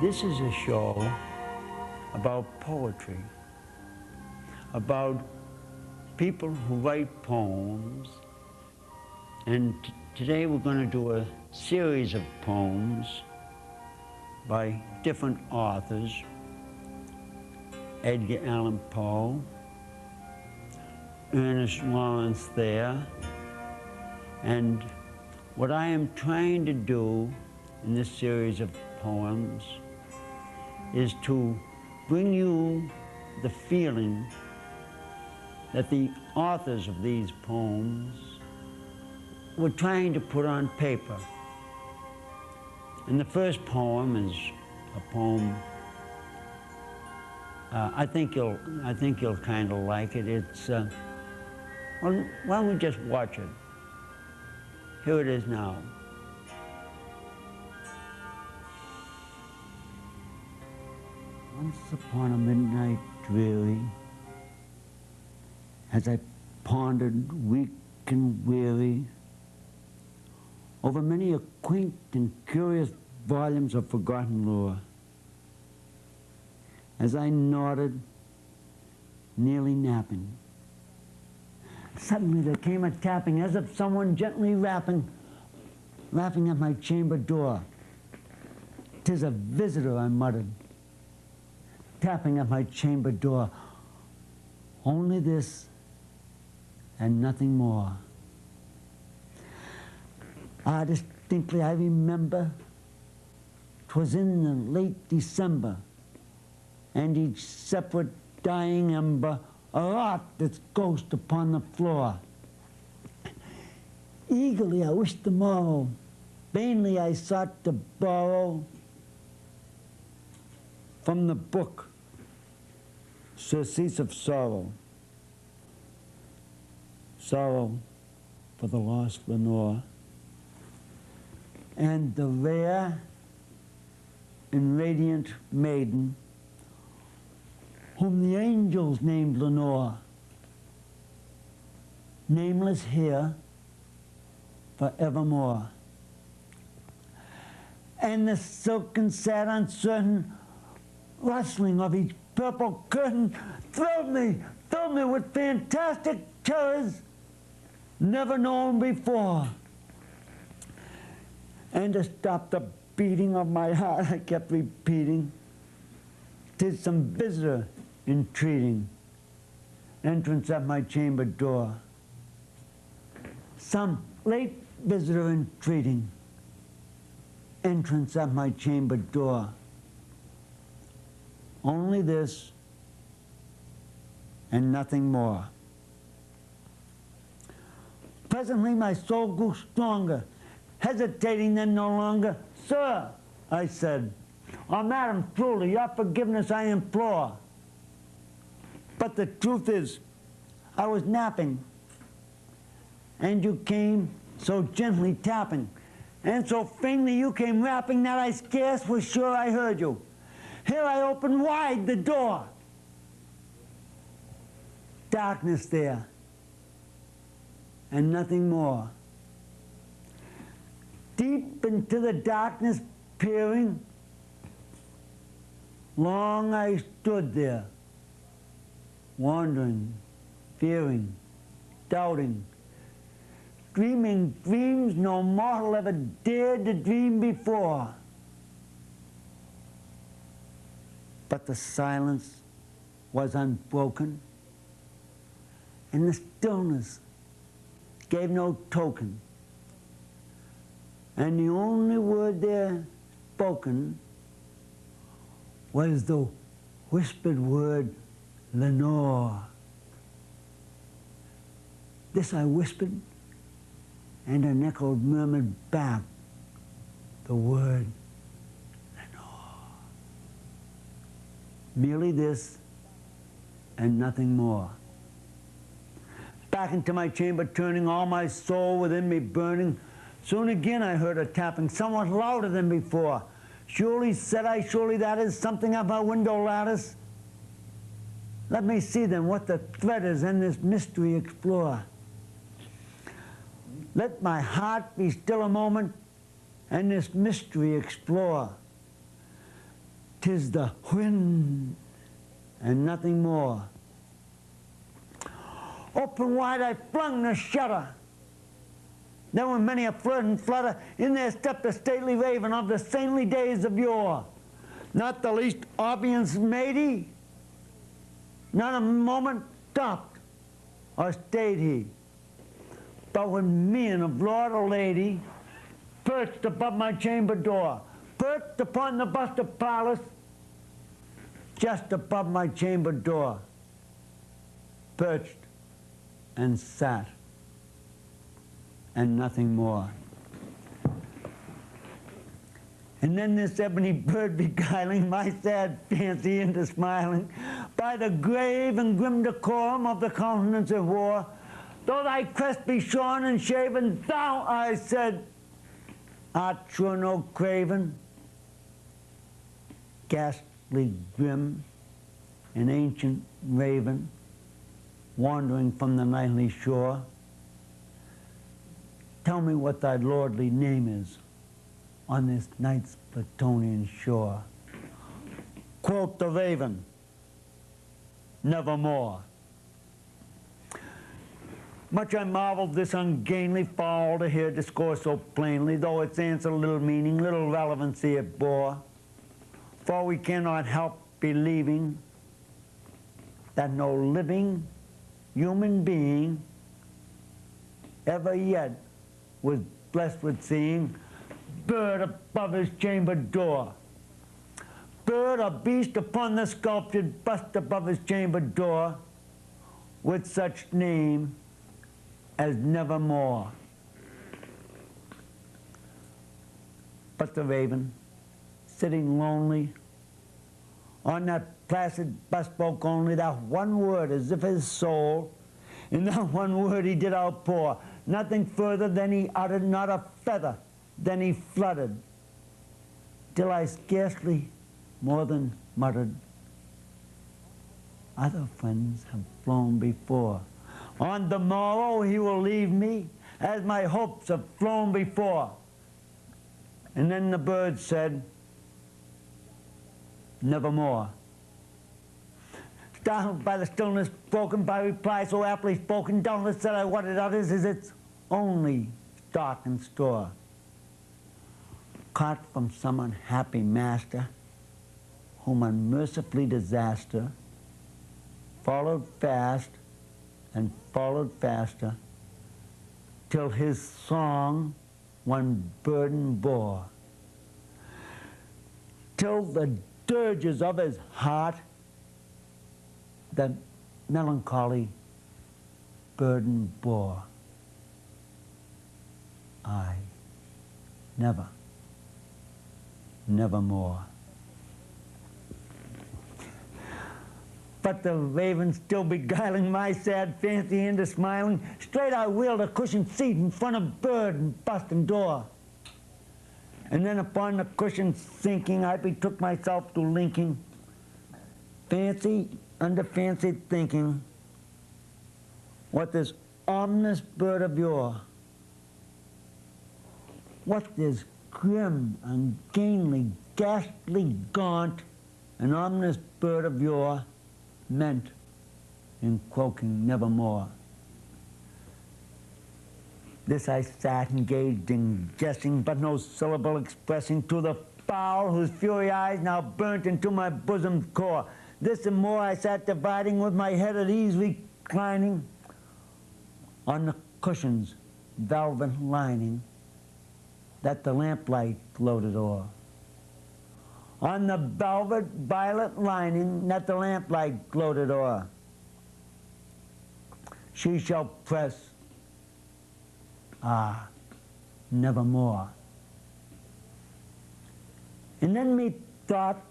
This is a show about poetry, about people who write poems, and today we're going to do a series of poems by different authors: Edgar Allan Poe, Ernest Lawrence Thayer, and what I am trying to do in this series of poems is to bring you the feeling that the authors of these poems were trying to put on paper. And the first poem is a poem I think you'll kind of like it. It's well, why don't we just watch it? Here it is now. Once upon a midnight dreary, as I pondered weak and weary over many a quaint and curious volumes of forgotten lore, as I nodded, nearly napping, suddenly there came a tapping as of someone gently rapping at my chamber door. "'Tis a visitor," I muttered, tapping at my chamber door. Only this and nothing more. Distinctly I remember 'twas in the late December, and each separate dying ember wrought its ghost upon the floor. Eagerly I wished the morrow, vainly I sought to borrow from the book surcease of sorrow, sorrow for the lost Lenore, and the rare and radiant maiden whom the angels named Lenore, nameless here forevermore. And the silken, sad, uncertain rustling of each purple curtain filled me with fantastic terrors never known before. And to stop the beating of my heart, I kept repeating, "'Tis some visitor entreating entrance at my chamber door. Some late visitor entreating entrance at my chamber door. Only this and nothing more." Presently my soul grew stronger, hesitating then no longer. "Sir," I said, "or madam, truly, your forgiveness I implore. But the truth is, I was napping, and you came so gently tapping, and so faintly you came rapping that I scarce was sure I heard you. Here I opened wide the door. Darkness there, and nothing more. Deep into the darkness peering, long I stood there, wandering, fearing, doubting, dreaming dreams no mortal ever dared to dream before. But the silence was unbroken, and the stillness gave no token, and the only word there spoken was the whispered word, "Lenore." This I whispered, and an echo murmured back the word, "Lenore." Merely this and nothing more. Back into my chamber turning, all my soul within me burning, soon again I heard a tapping, somewhat louder than before. "Surely," said I, "surely that is something of our window lattice. Let me see then what the thread is and this mystery explore. Let my heart be still a moment and this mystery explore." 'tis the wind and nothing more. Open wide I flung the shutter. There were many a flirt and flutter. In there stepped the stately raven of the saintly days of yore. Not the least obvious matey, not a moment stopped or stayed he. But with mien of lord or lady, perched above my chamber door, perched upon the bust of Pallas, just above my chamber door, perched and sat, and nothing more. And then this ebony bird beguiling my sad fancy into smiling, by the grave and grim decorum of the countenance of war, though thy crest be shorn and shaven, thou, I said, art sure no craven, ghastly grim, an ancient raven, wandering from the nightly shore. Tell me what thy lordly name is on this night's Platonian shore. Quoth the raven, nevermore. Much I marveled this ungainly fowl to hear discourse so plainly, though its answer little meaning, little relevancy it bore. For we cannot help believing that no living human being ever yet was blessed with seeing bird above his chamber door, bird or beast upon the sculptured bust above his chamber door, with such name as nevermore. But the raven, sitting lonely on that placid bust, spoke only that one word, as if his soul in that one word he did outpour. Nothing further than he uttered, not a feather than he fluttered, till I scarcely more than muttered, other friends have flown before. On the morrow he will leave me, as my hopes have flown before. And then the bird said, nevermore. Startled by the stillness broken by reply so aptly spoken, doubtless said I what it utters is its only stock and store. Caught from some unhappy master, whom unmercifully disaster followed fast and followed faster, till his song one burden bore, till the dirges of his heart that melancholy burden bore. I never, nevermore. But the raven still beguiling my sad fancy into smiling, straight I wheeled a cushioned seat in front of bird and bust and door. And then upon the cushion sinking, I betook myself to linking fancy under fancied thinking what this ominous bird of yore, what this grim, ungainly, ghastly, gaunt, and ominous bird of yore meant in croaking nevermore. This I sat engaged in guessing, but no syllable expressing to the fowl whose fury eyes now burnt into my bosom's core. This and more I sat dividing, with my head at ease reclining on the cushion's velvet lining that the lamplight gloated o'er. On the velvet violet lining that the lamplight gloated o'er. She shall press, ah, nevermore. And then methought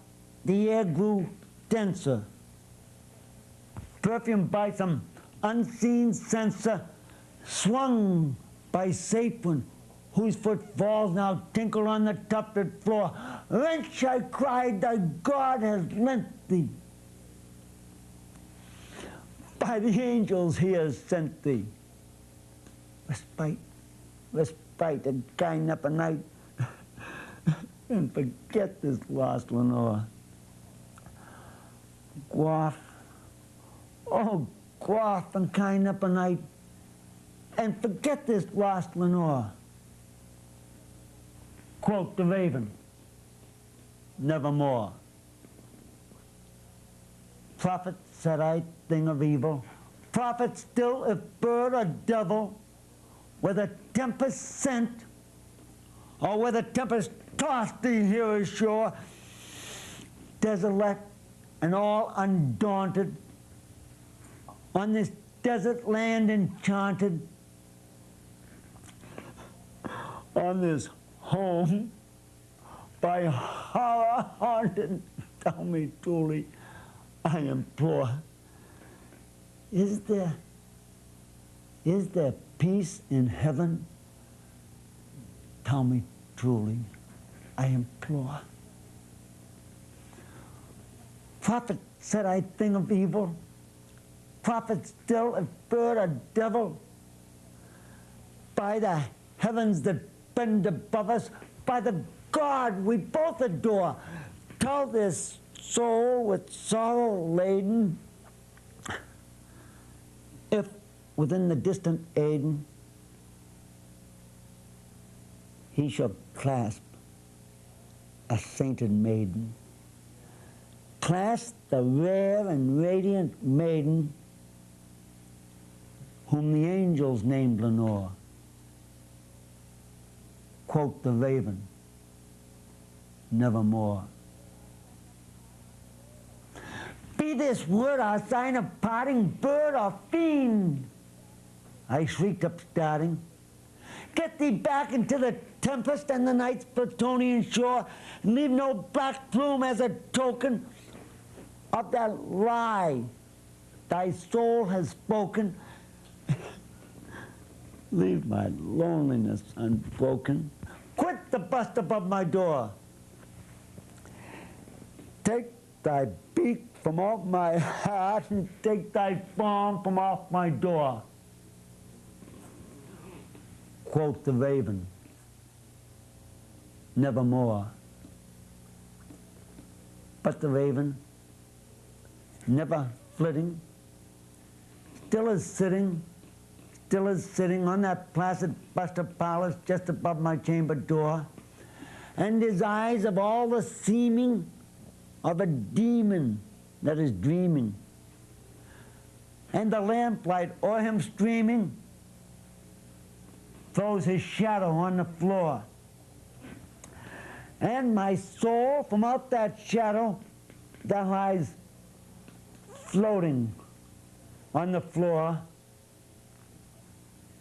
the air grew denser, perfumed by some unseen censer, swung by sapron, whose footfalls now tinkle on the tufted floor. Wrench, I cried, thy God has lent thee. By the angels he has sent thee. Respite, respite, and kind up a night, and forget this lost Lenore. Gwath, oh, Gwath and kind up a night, and forget this lost Lenore. Quote the Raven, nevermore. Prophet, said I, thing of evil, prophet still if bird or devil, whether tempest sent, or whether tempest tossed thee here ashore, desolate and all undaunted, on this desert land enchanted, on this home by horror haunted, tell me truly, I implore, is there peace in heaven? Tell me truly, I implore. Prophet, said I, thing of evil, prophet still, if bird or devil, by the heavens that bend above us, by the God we both adore, tell this soul with sorrow laden, if within the distant Aden he shall clasp a sainted maiden, clasp the rare and radiant maiden whom the angels named Lenore. Quote the Raven, nevermore. Be this word our sign of parting, bird or fiend, I shrieked up starting. Get thee back into the tempest and the night's Plutonian shore, and leave no black plume as a token of that lie thy soul has spoken. Leave my loneliness unbroken. Quit the bust above my door. Take thy beak from off my heart and take thy form from off my door. Quote the Raven, nevermore. But the Raven, never flitting, still is sitting on that placid bust of Pallas just above my chamber door, and his eyes have all the seeming of a demon that is dreaming, and the lamplight o'er him streaming throws his shadow on the floor. And my soul from out that shadow that lies floating on the floor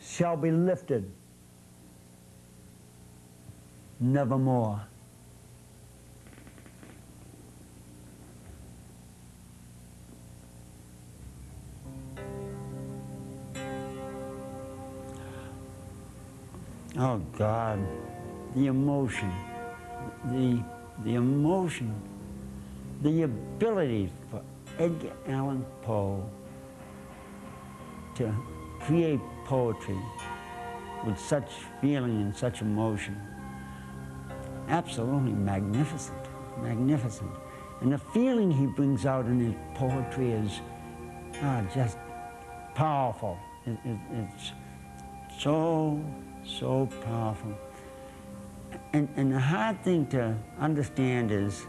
shall be lifted nevermore. Oh God, the emotion, the emotion, the ability for Edgar Allan Poe to create poetry with such feeling and such emotion. Absolutely magnificent, magnificent. And the feeling he brings out in his poetry is just powerful. It's so powerful. And the hard thing to understand is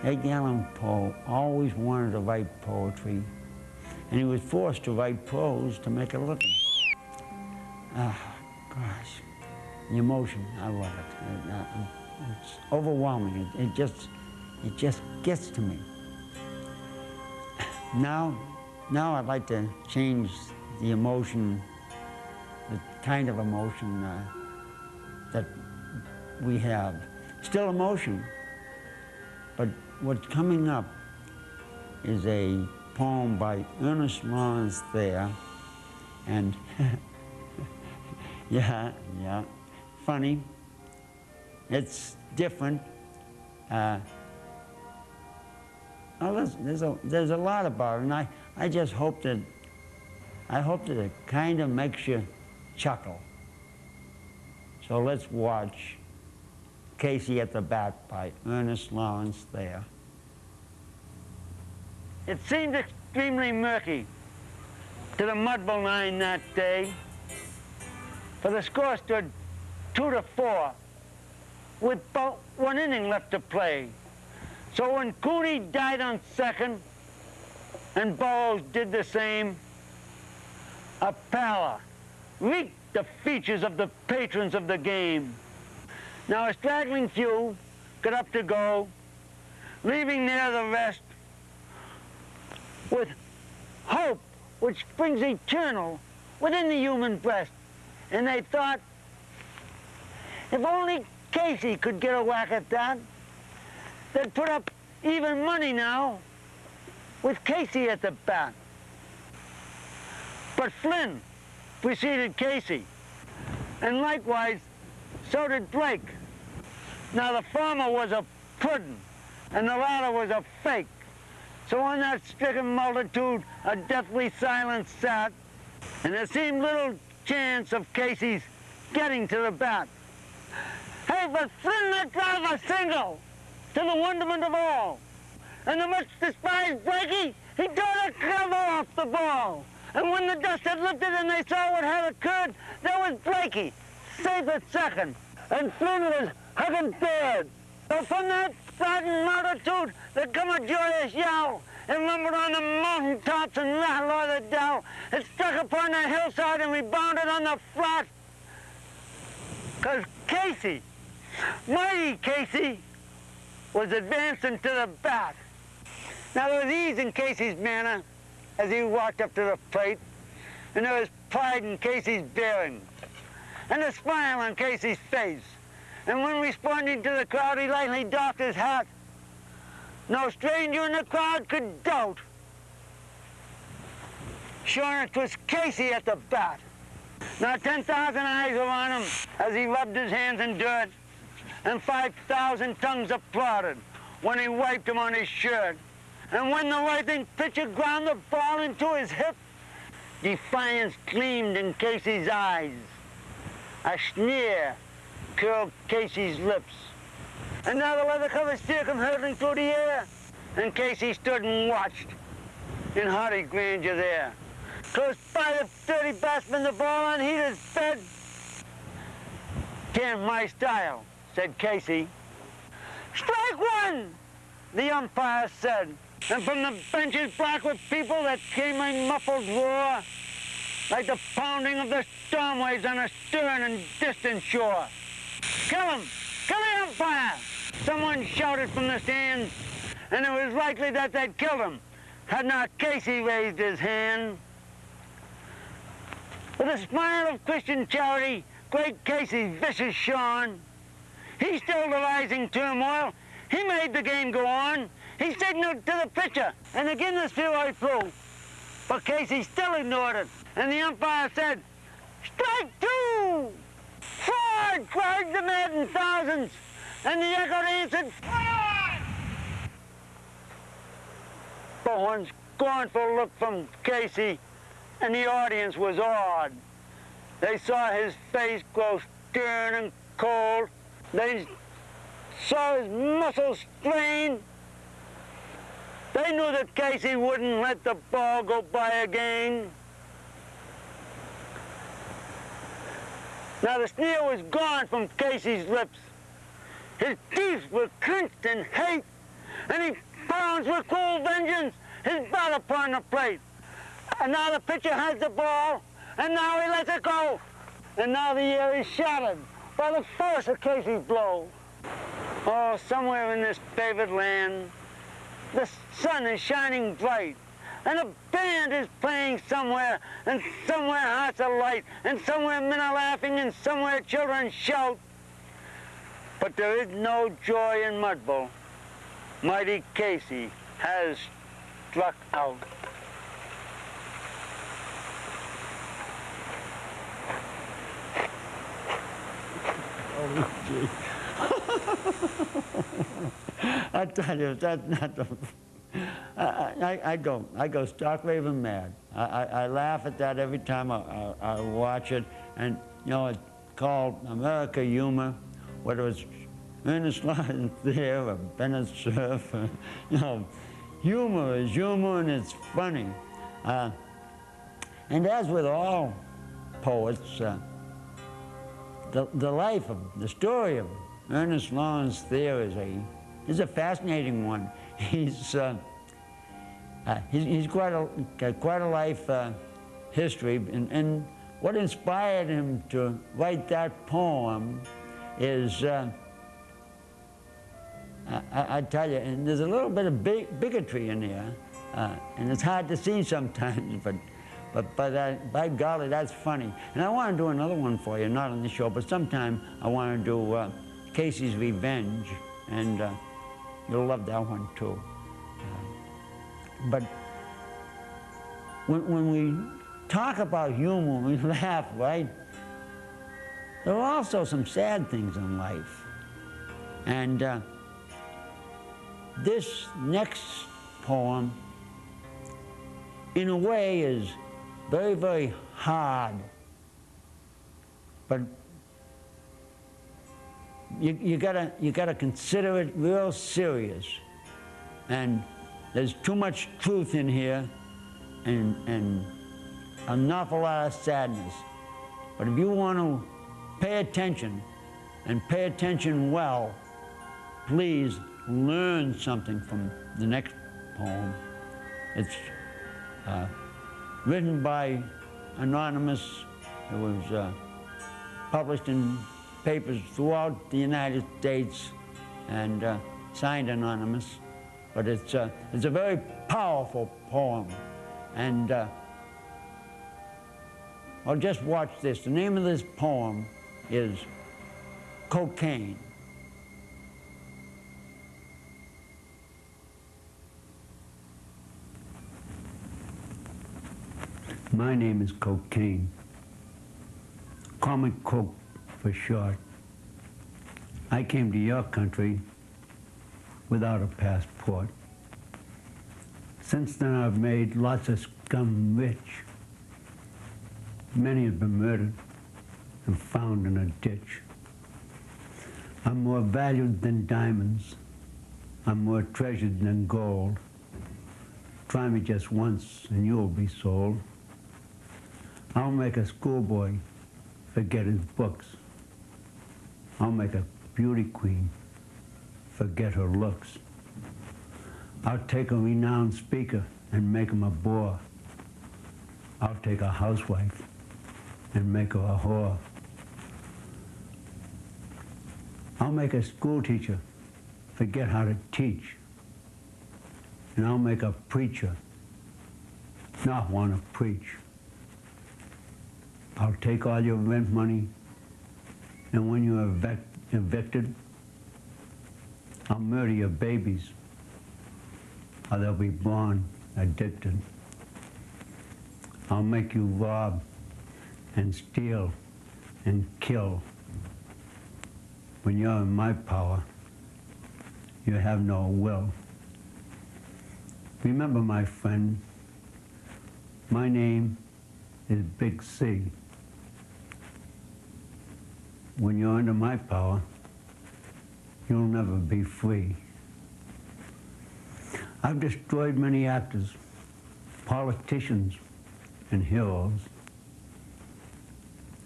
Edgar Allan Poe always wanted to write poetry, and he was forced to write prose to make a living. Gosh, the emotion, I love it. It's overwhelming. It just gets to me. Now I'd like to change the emotion, the kind of emotion that we have. Still emotion, but what's coming up is a poem by Ernest Lawrence Thayer, and yeah, funny. It's different. There's a lot about it, and I just hope that it kind of makes you chuckle. So let's watch Casey at the Bat by Ernest Lawrence Thayer. It seemed extremely murky to the Mudville nine that day, for the score stood 2-4 with about 1 inning left to play. So when Cooney died on second and Burroughs did the same, a pallor reeked the features of the patrons of the game. Now a straggling few got up to go, leaving there the rest with hope which springs eternal within the human breast. And they thought, if only Casey could get a whack at that, they'd put up even money now with Casey at the bat. But Flynn preceded Casey, and likewise so did Blake. Now the former was a puddin', and the latter was a fake. So on that stricken multitude, a deathly silence sat, and there seemed little chance of Casey's getting to the bat. Hey, but Flynn let drive a single, to the wonderment of all. And the much despised Blakey, he tore the cover off the ball. And when the dust had lifted and they saw what had occurred, there was Blakey, safe at second, and Flynn was hugging third. So from that frightened multitude, there come a joyous yell. It rumbled on the mountain tops and rattled o'er the dell. It struck upon the hillside and rebounded on the flat. 'Cause Casey, mighty Casey, was advancing to the bat. Now there was ease in Casey's manner as he walked up to the plate, and there was pride in Casey's bearing, and a smile on Casey's face. And when responding to the crowd, he lightly doffed his hat. No stranger in the crowd could doubt. Sure, it was Casey at the bat. Now 10,000 eyes were on him as he rubbed his hands in dirt, and 5,000 tongues applauded when he wiped him on his shirt. And when the writhing pitcher ground the ball into his hip, defiance gleamed in Casey's eyes. A sneer curled Casey's lips. And now the leather-covered steer came hurtling through the air, and Casey stood and watched in haughty grandeur there. Close by the dirty batsman, the ball unheeded sped. "'Tain't my style," said Casey. "Strike one," the umpire said. And from the benches black with people there came a muffled roar, like the pounding of the storm waves on a stern and distant shore. "Kill him! Kill the umpire!" someone shouted from the stands, and it was likely that they'd killed him had not Casey raised his hand. With a smile of Christian charity, great Casey vicious shone. He stilled the rising turmoil. He made the game go on. He signaled to the pitcher, and again the spheroid flew. But Casey still ignored it, and the umpire said, "Strike two!" "Forward!" cried the maddened thousands, and the echo answered, "Forward!" But one scornful look from Casey, and the audience was awed. They saw his face grow stern and cold. They saw his muscles strain. They knew that Casey wouldn't let the ball go by again. Now the sneer was gone from Casey's lips. His teeth were clenched in hate, and he pounds with cool vengeance his bat upon the plate. And now the pitcher has the ball, and now he lets it go. And now the air is shattered by the force of Casey's blow. Oh, somewhere in this favored land, the sun is shining bright, and a band is playing somewhere, and somewhere hearts are light, and somewhere men are laughing, and somewhere children shout. But there is no joy in Mudville. Mighty Casey has struck out. Oh, gee. I tell you, that's not the... I go stark raving mad. I laugh at that every time I watch it, and you know, it's called America humor, whether it's Ernest Lawrence there or Bennett Cerf, you know, humor is humor and it's funny. And as with all poets, the life of, the story of Ernest Lawrence Thayer is a fascinating one. He's quite a life history, and what inspired him to write that poem is, I tell you, and there's a little bit of bigotry in here, and it's hard to see sometimes, but by golly, that's funny. And I want to do another one for you, not on the show, but sometime I want to do Casey's Revenge, and you'll love that one too. But when we talk about humor, we laugh, right? There are also some sad things in life. And this next poem, in a way, is very, very hard. But you gotta consider it real serious. And there's too much truth in here and an awful lot of sadness. But if you want to pay attention, and pay attention well, please learn something from the next poem. It's written by Anonymous. It was published in papers throughout the United States and signed Anonymous. But it's a very powerful poem. And well, just watch this. The name of this poem is Cocaine. My name is Cocaine. Call me Coke for short. I came to your country without a passport. Since then I've made lots of scum rich. Many have been murdered and found in a ditch. I'm more valued than diamonds. I'm more treasured than gold. Try me just once and you'll be sold. I'll make a schoolboy forget his books. I'll make a beauty queen forget her looks. I'll take a renowned speaker and make him a bore. I'll take a housewife and make her a whore. I'll make a school teacher forget how to teach. And I'll make a preacher not want to preach. I'll take all your rent money, and when you're evicted, I'll murder your babies, or they'll be born addicted. I'll make you rob and steal and kill. When you're in my power, you have no will. Remember, my friend, my name is Big C. When you're under my power, you'll never be free. I've destroyed many actors, politicians, and heroes.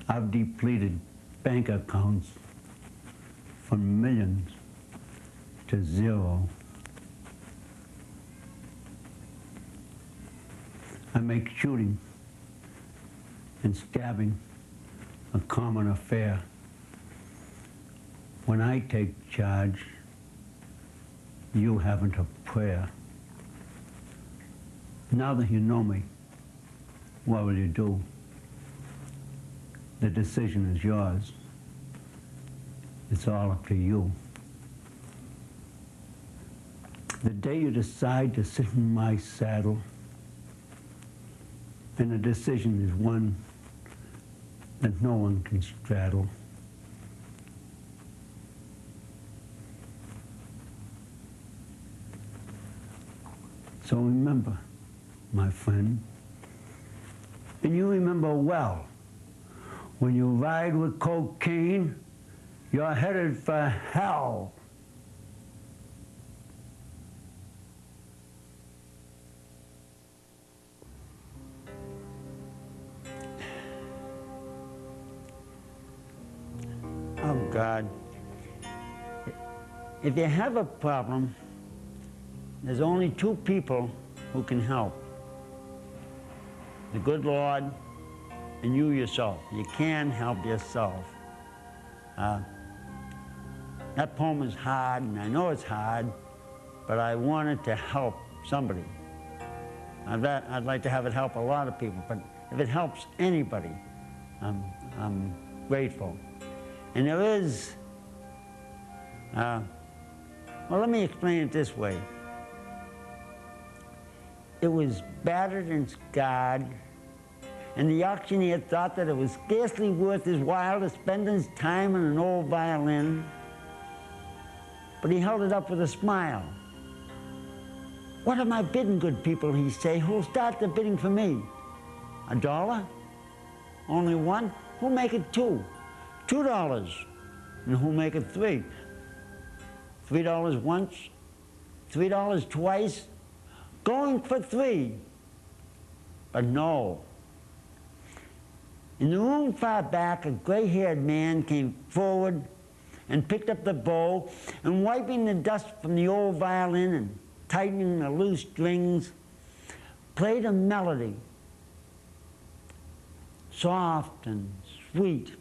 I've depleted bank accounts from millions to zero. I make shooting and stabbing a common affair. When I take charge, you haven't a prayer. Now that you know me, what will you do? The decision is yours. It's all up to you. The day you decide to sit in my saddle, and the decision is one that no one can straddle. So remember, my friend, and you remember well, when you ride with cocaine, you're headed for hell. God, if you have a problem, there's only two people who can help. The good Lord and you yourself. You can help yourself. That poem is hard, and I know it's hard, but I wanted to help somebody. I'd like to have it help a lot of people, but if it helps anybody, I'm grateful. And there is, well, let me explain it this way. It was battered and scarred, and the auctioneer thought that it was scarcely worth his while to spend his time on an old violin, but he held it up with a smile. "What am I bidding, good people?" he say. "Who'll start the bidding for me? $1? Only one? Who'll make it $2? $2. And who'll make it $3? $3 once? $3 twice? Going for $3. But no. In the room far back, a gray-haired man came forward and picked up the bow, and wiping the dust from the old violin and tightening the loose strings, played a melody, soft and sweet,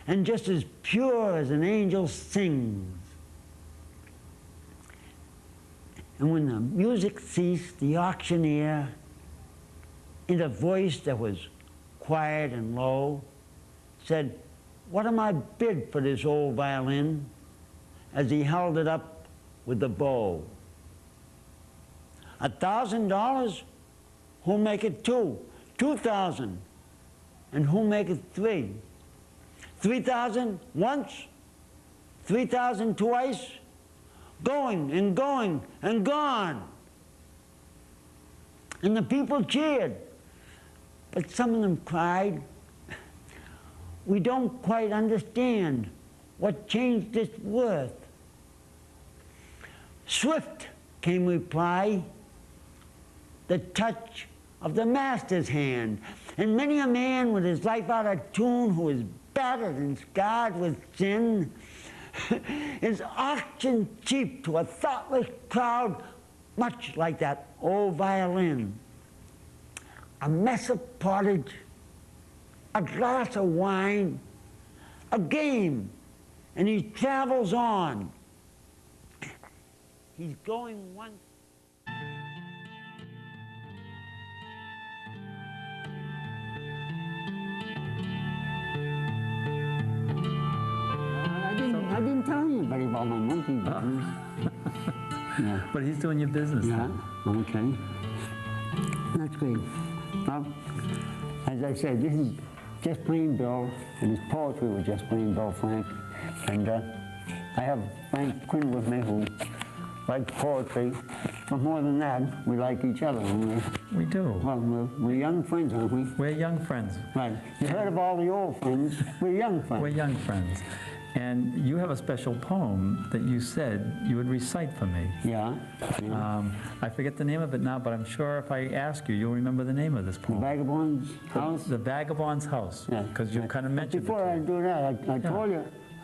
and just as pure as an angel sings. And when the music ceased, the auctioneer, in a voice that was quiet and low, said, "What am I bid for this old violin?" as he held it up with the bow. $1,000? Who'll make it $2? $2,000. And who'll make it $3? $3,000 once? $3,000 twice? Going and going and gone. And the people cheered, but some of them cried, "We don't quite understand what changed its worth." Swift came reply, the touch of the master's hand, and many a man with his life out of tune, who is battered and scarred with sin, is auctioned cheap to a thoughtless crowd, much like that old violin. A mess of pottage, a glass of wine, a game, and he travels on. He's going one. I didn't tell anybody about my monkey business. Yeah. But he's doing your business. Yeah, then. okay. That's great. Well, as I said, this is just plain Bill, and his poetry was just plain Bill Frank. And I have Frank Quinn with me, who likes poetry. But more than that, we like each other. We do. Well, we're young friends, aren't we? We're young friends. Right. You heard of all the old friends. We're young friends. We're young friends. And you have a special poem that you said you would recite for me. Yeah. I forget the name of it now, but I'm sure if I ask you, you'll remember the name of this poem. The Vagabond's House? The Vagabond's House. Yeah. Because you kind of mentioned Before I do that,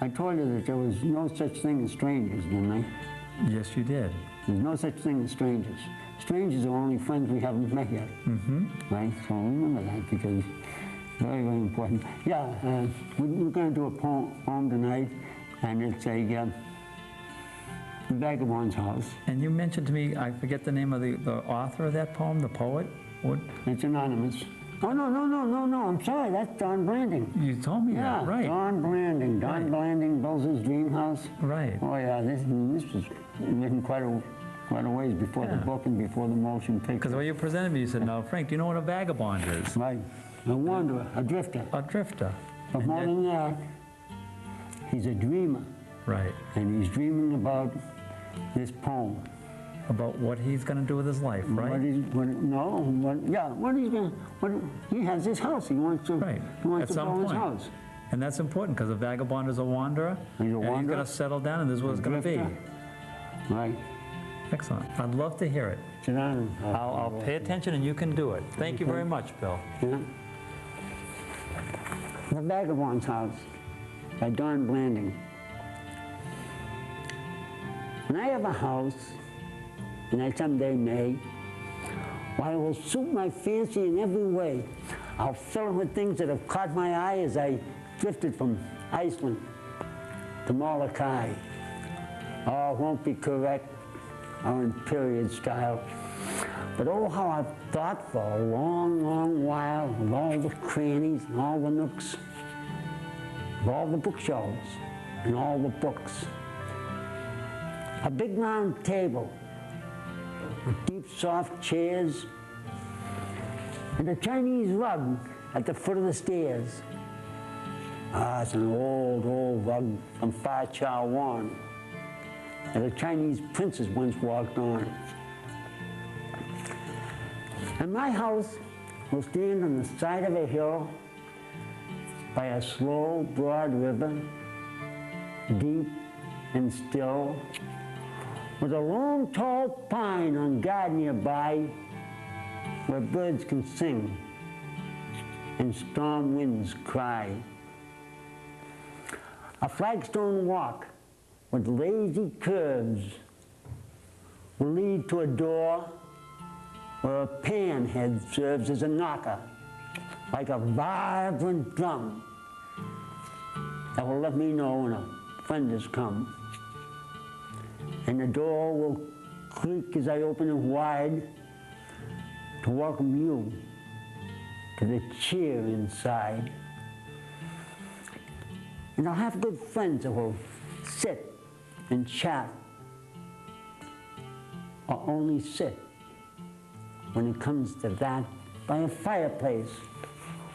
I told you that there was no such thing as strangers, didn't I? Yes, you did. There's no such thing as strangers. Strangers are only friends we haven't met yet. Mm-hmm. Right? So remember that, because very, very important. Yeah, we're going to do a poem tonight, and it's The Vagabond's House. And you mentioned to me, I forget the name of the author of that poem, the poet? What? It's anonymous. Oh, no, I'm sorry, that's Don Blanding. You told me that, right. Don Blanding. Don Blanding, Bill's Dream House. Right. Oh, yeah, this was written quite a ways before the book and before the motion picture. Because when you presented me, you said, "Now, Frank, do you know what a vagabond is?" Right. A wanderer, a drifter. A drifter. But And more than that, he's a dreamer. Right. And he's dreaming about this poem. About what he's going to do with his life, right? He has his house. He wants to, right. He wants At to some build his point. house. And that's important, because a vagabond is a wanderer. He's a and wanderer. he's going to settle down, and this is what it's going to be. Right. Excellent. I'd love to hear it. Sit down. I'll pay attention, and you can do it. Thank you very much, Bill. Yeah. The Vagabond's House. by Don Blanding. When I have a house, and I someday may, well, I will suit my fancy in every way. I'll fill it with things that have caught my eye as I drifted from Iceland to Molokai. Oh, it won't be correct or in period style. But oh, how I've thought for a long, long while of all the crannies and all the nooks, of all the bookshelves and all the books. A big round table with deep, soft chairs and a Chinese rug at the foot of the stairs. Ah, it's an old, old rug from Fa Chao Wan that a Chinese princess once walked on. And my house will stand on the side of a hill by a slow, broad river, deep and still, with a long, tall pine on guard nearby where birds can sing and storm winds cry. A flagstone walk with lazy curves will lead to a door where a pan head serves as a knocker, like a vibrant drum that will let me know when a friend has come. And the door will creak as I open it wide to welcome you to the cheer inside. And I'll have good friends that will sit and chat, or only sit when it comes to that by a fireplace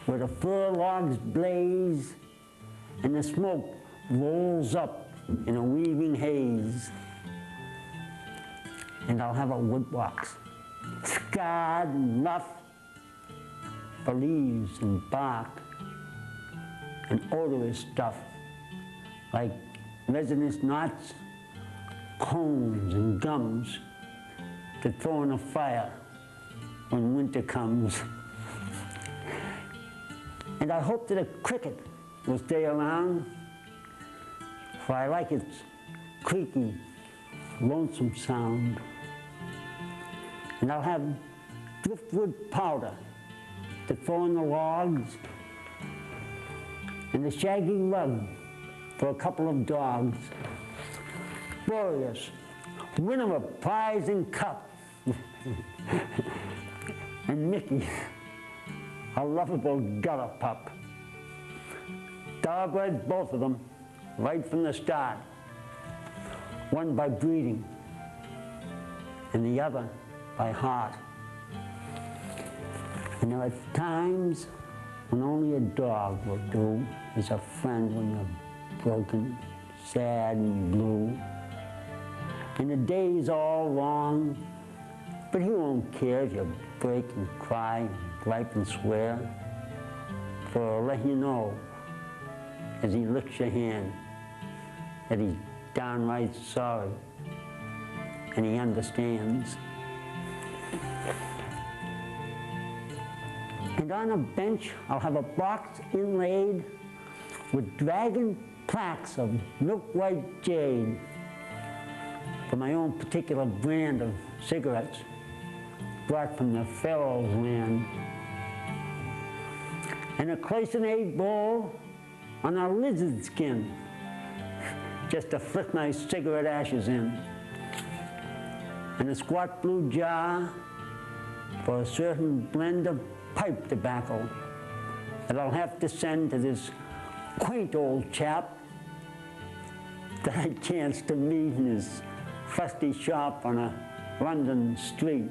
where the fir logs blaze and the smoke rolls up in a weaving haze. And I'll have a woodbox, scarred and rough, for leaves and bark and odorous stuff like resinous knots, cones and gums to throw in a fire when winter comes. And I hope that a cricket will stay around, for I like its creaky, lonesome sound. And I'll have driftwood powder to throw in the logs, and a shaggy rug for a couple of dogs. Boreas, winner of prize and cup. And Mickey, a lovable gutter pup. Thoroughbreds, both of them, right from the start. One by breeding, and the other by heart. And there are times when only a dog will do as a friend when you're broken, sad and blue. And the day's all long, but he won't care if you break and cry and gripe and swear, for he'll let you know as he licks your hand that he's downright sorry and he understands. And on a bench, I'll have a box inlaid with dragon plaques of milk-white jade for my own particular brand of cigarettes brought from the Pharaoh's land. And a cloisonade bowl on a lizard skin just to flick my cigarette ashes in. And a squat blue jar for a certain blend of pipe tobacco that I'll have to send to this quaint old chap that I chanced to meet in his fusty shop on a London street.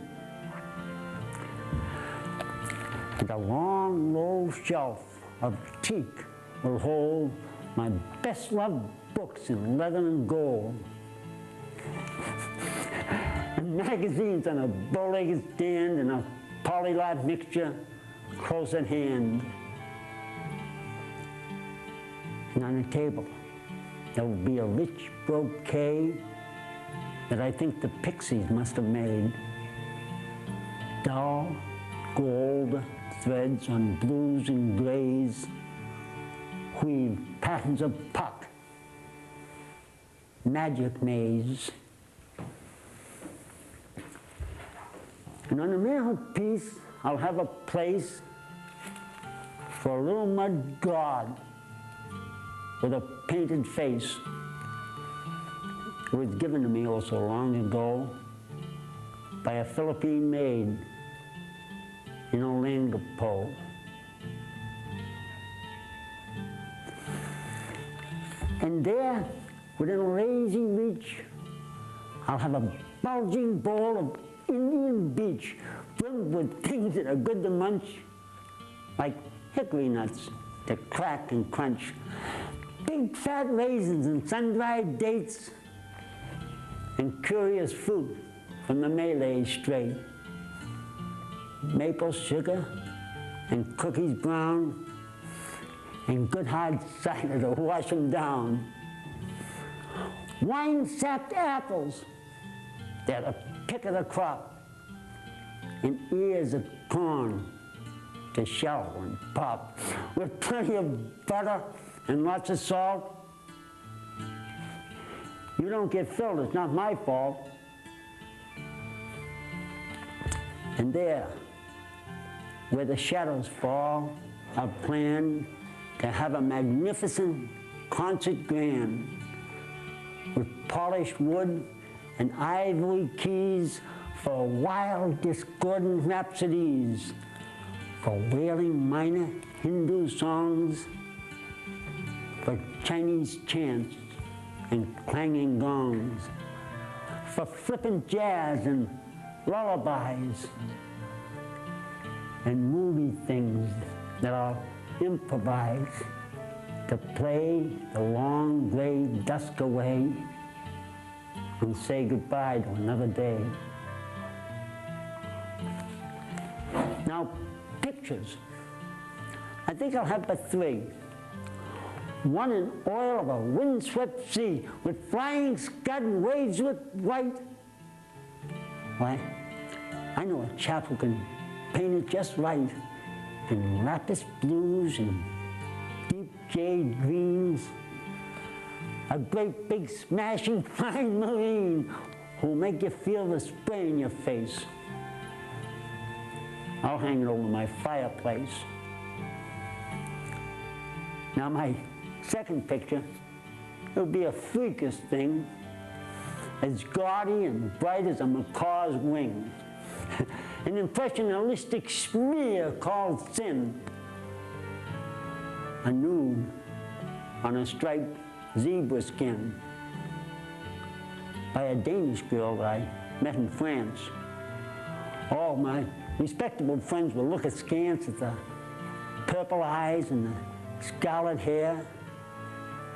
And a long, low shelf of teak will hold my best-loved books in leather and gold. And magazines on a bow-legged stand and a polylot mixture close at hand. And on the table, there will be a rich bouquet that I think the pixies must have made. Dull gold threads on blues and grays, weave patterns of puck, magic maze. And on the mantelpiece, I'll have a place for a little mud god with a painted face. It was given to me oh so long ago by a Philippine maid in Olangapo. And there, within a lazy reach, I'll have a bulging bowl of Indian beach filled with things that are good to munch, like hickory nuts that crack and crunch, big fat raisins and sun-dried dates, and curious fruit from the Malay Strait, maple sugar and cookies brown, and good hard cider to wash them down, wine-sapped apples that are pick of the crop, and ears of corn to shell and pop, with plenty of butter and lots of salt. You don't get filled, it's not my fault. And there, where the shadows fall, I've planned to have a magnificent concert grand with polished wood and ivory keys for wild discordant rhapsodies, for wailing minor Hindu songs, for Chinese chants and clanging gongs, for flippant jazz and lullabies, and movie things that I'll improvise to play the long gray dusk away and say goodbye to another day. Now, pictures. I think I'll have but three. One in oil of a windswept sea with flying scud and waves with white. Why, I know a chap who can paint it just right in lapis blues and deep jade greens. A great big smashing fine marine who'll make you feel the spray in your face. I'll hang it over my fireplace. Now my second picture, it'll be a freakish thing, as gaudy and bright as a macaw's wing. An impressionistic smear called sin. A nude on a striped zebra skin by a Danish girl that I met in France. All my respectable friends will look askance at the purple eyes and the scarlet hair,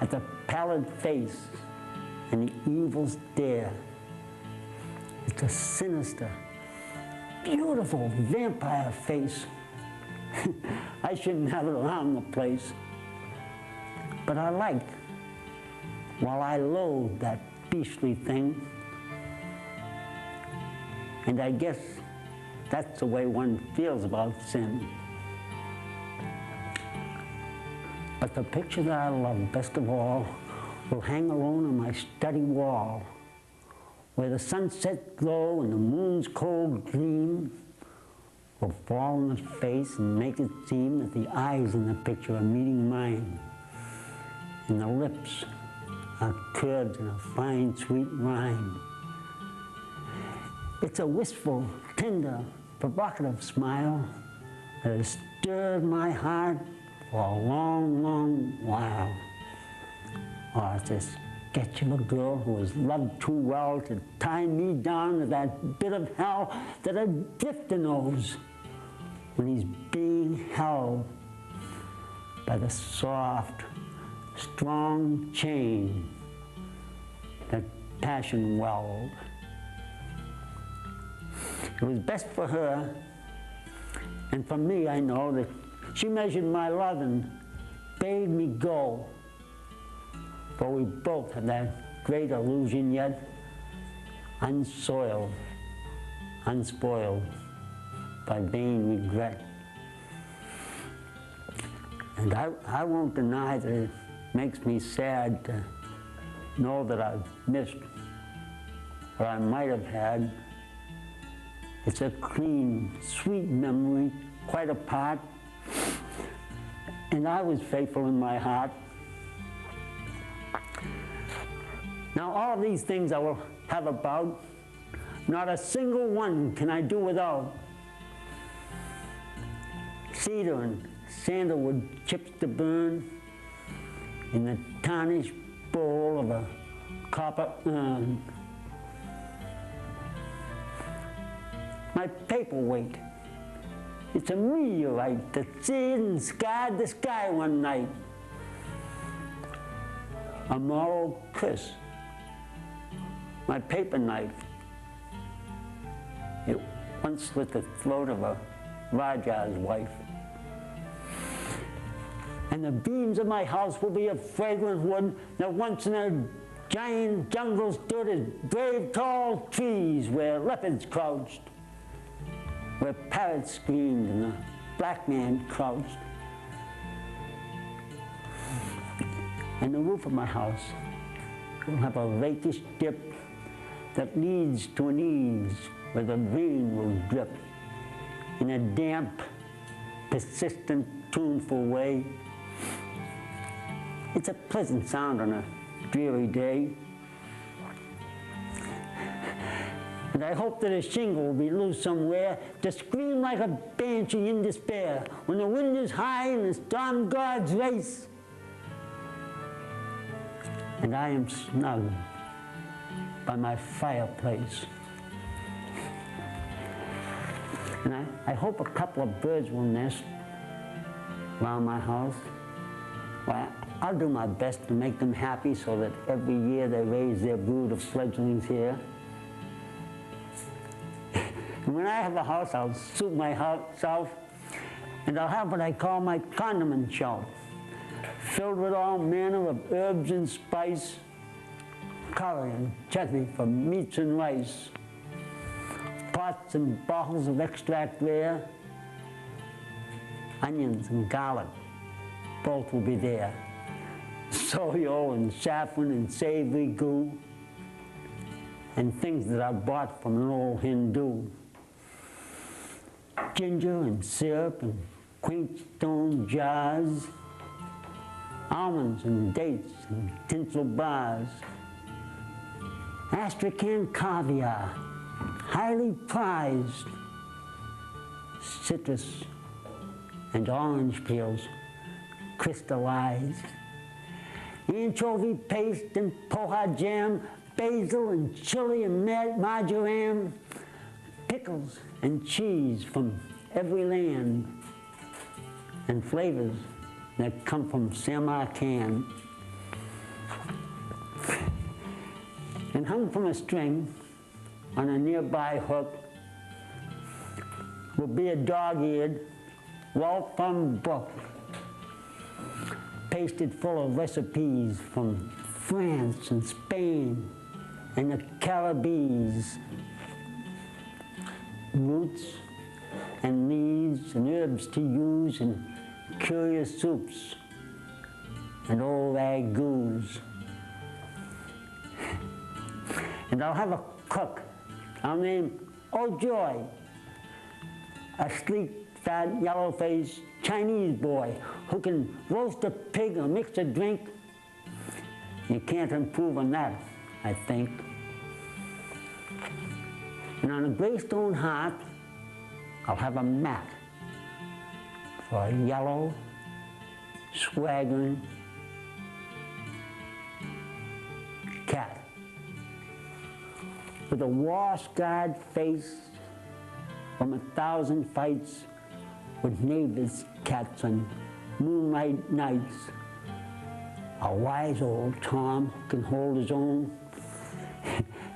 at the pallid face and the evil stare. It's a sinister, beautiful vampire face. I shouldn't have it around the place, but I like, while I loathe that beastly thing. And I guess that's the way one feels about sin. But the picture that I love best of all will hang alone on my study wall, where the sunset glow and the moon's cold gleam will fall on the face and make it seem that the eyes in the picture are meeting mine, and the lips are curved in a fine, sweet rhyme. It's a wistful, tender, provocative smile that has stirred my heart for a long, long while. Or it's a sketch of a girl who has loved too well to tie me down to that bit of hell that a drifter knows when he's being held by the soft, strong chain that passion weld. It was best for her, and for me, I know that she measured my love and bade me go. For we both have that great illusion yet, unsoiled, unspoiled by vain regret. And I won't deny that it makes me sad to know that I've missed what I might have had. It's a clean, sweet memory, quite apart. And I was faithful in my heart. Now, all of these things I will have about, not a single one can I do without. Cedar and sandalwood chips to burn in the tarnished bowl of a copper urn. My paperweight, it's a meteorite that seared and scarred the sky one night. A moral kiss, my paper knife. It once slit the throat of a Raja's wife. And the beams of my house will be of fragrant wood that once in a giant jungle stood as brave tall trees where leopards crouched, where parrots screamed and a black man crouched. And the roof of my house will have a rakish dip that leads to an eaves where the rain will drip in a damp, persistent, tuneful way. It's a pleasant sound on a dreary day. And I hope that a shingle will be loose somewhere to scream like a banshee in despair when the wind is high and the storm gods race. And I am snug by my fireplace. And I hope a couple of birds will nest around my house. Well, I'll do my best to make them happy so that every year they raise their brood of fledglings here. And when I have a house, I'll suit myself, and I'll have what I call my condiment shelf, filled with all manner of herbs and spice, curry and chutney for meats and rice, pots and bottles of extract rare, onions and garlic, both will be there, soyo and saffron and savory goo, and things that I bought from an old Hindu. Ginger and syrup and quaint stone jars, almonds and dates and tinsel bars, Astrakhan caviar, highly prized, citrus and orange peels crystallized, anchovy paste and poha jam, basil and chili and marjoram, pickles and cheese from every land, and flavors that come from Samarkand. And hung from a string on a nearby hook will be a dog-eared, well-thumbed book, pasted full of recipes from France and Spain and the Caribbees, roots and leaves and herbs to use in curious soups and old ragouts. And I'll have a cook I'll name Old Joy, a sleek, fat, yellow-faced Chinese boy who can roast a pig or mix a drink. You can't improve on that, I think. And on a gray stone hearth, I'll have a mat for a yellow, swaggering cat with a war-scarred face from 1,000 fights with neighbors' cats on moonlight nights. A wise old Tom who can hold his own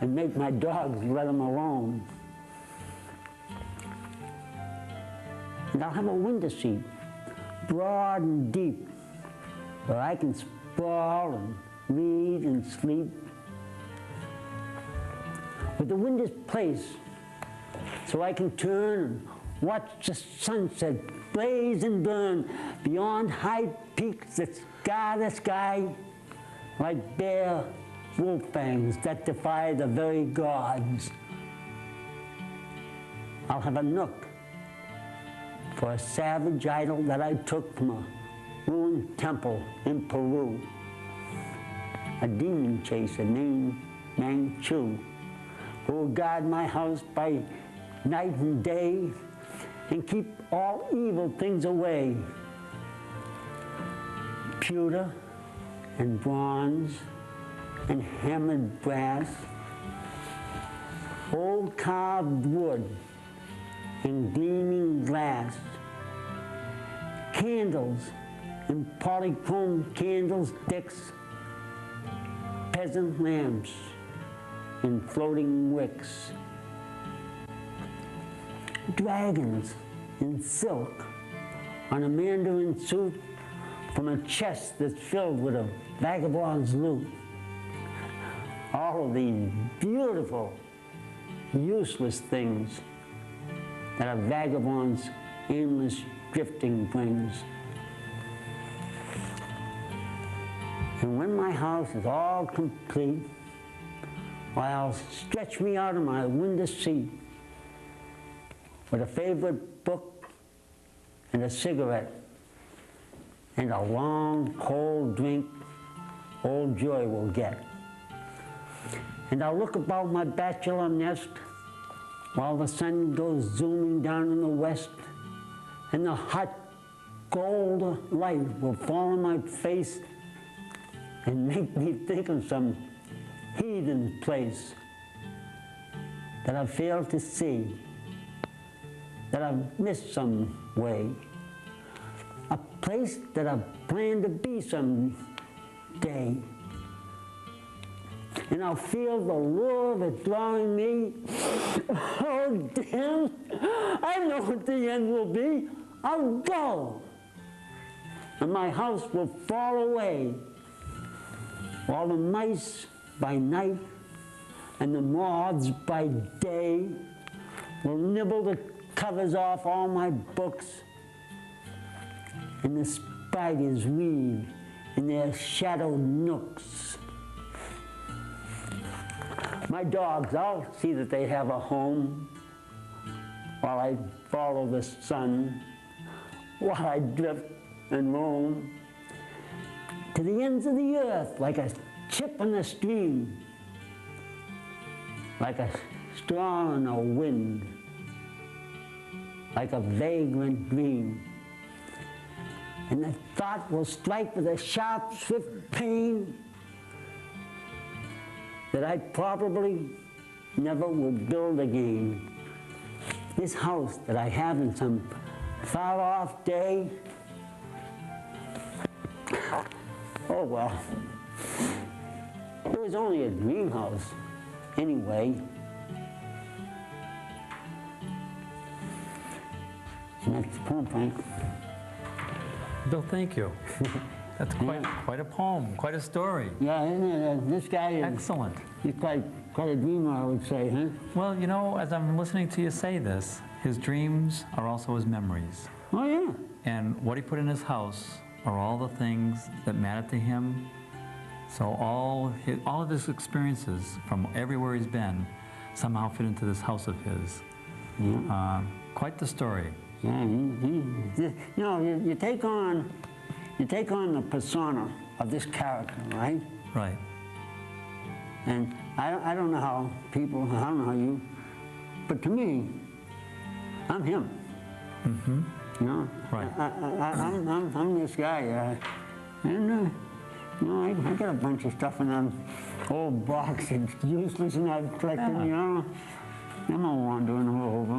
and make my dogs let him alone. And I'll have a window seat, broad and deep, where I can sprawl and read and sleep. With the windows placed so I can turn and watch the sunset blaze and burn beyond high peaks that scar the sky like bare wolf fangs that defy the very gods. I'll have a nook for a savage idol that I took from a ruined temple in Peru. A demon chaser named Manchu, who will guard my house by night and day and keep all evil things away. Pewter and bronze and hammered brass, old carved wood and gleaming glass, candles and polychrome candlesticks, peasant lamps and floating wicks, dragons in silk on a mandarin suit from a chest that's filled with a vagabond's loot. All of these beautiful, useless things that a vagabond's aimless drifting brings. And when my house is all complete, why, I'll stretch me out on my window seat with a favorite book and a cigarette and a long, cold drink old Joy will get. And I'll look about my bachelor nest while the sun goes zooming down in the west, and the hot gold light will fall on my face and make me think of some heathen place that I've failed to see, that I've missed some way, a place that I've planned to be some day. And I'll feel the lure of it drawing me. Oh, damn, I know what the end will be. I'll go. And my house will fall away, while the mice by night and the moths by day will nibble the covers off all my books, and the spiders weave in their shadowed nooks. My dogs, I'll see that they have a home while I follow the sun, while I drift and roam to the ends of the earth like a chip in a stream, like a straw in a wind, like a vagrant dream. And the thought will strike with a sharp, swift pain that I probably never will build again. This house that I have in some far-off day, oh well, it was only a dream house anyway. And that's the poem, Frank. Bill, thank you. That's quite a poem, quite a story. Yeah, isn't it? This guy is... Excellent. He's quite a dreamer, I would say, huh? Well, you know, as I'm listening to you say this, his dreams are also his memories. Oh, yeah. And what he put in his house are all the things that mattered to him. So all of his experiences from everywhere he's been somehow fit into this house of his. Yeah. Quite the story. Yeah, you know, you take on the persona of this character, right? Right. And I don't know how people, I don't know how you, but to me, I'm him. Mm-hmm. You know? Right. I'm this guy, and you know, I got a bunch of stuff in that old box. It's useless, and I've collected, you know. I'm all wandering all over.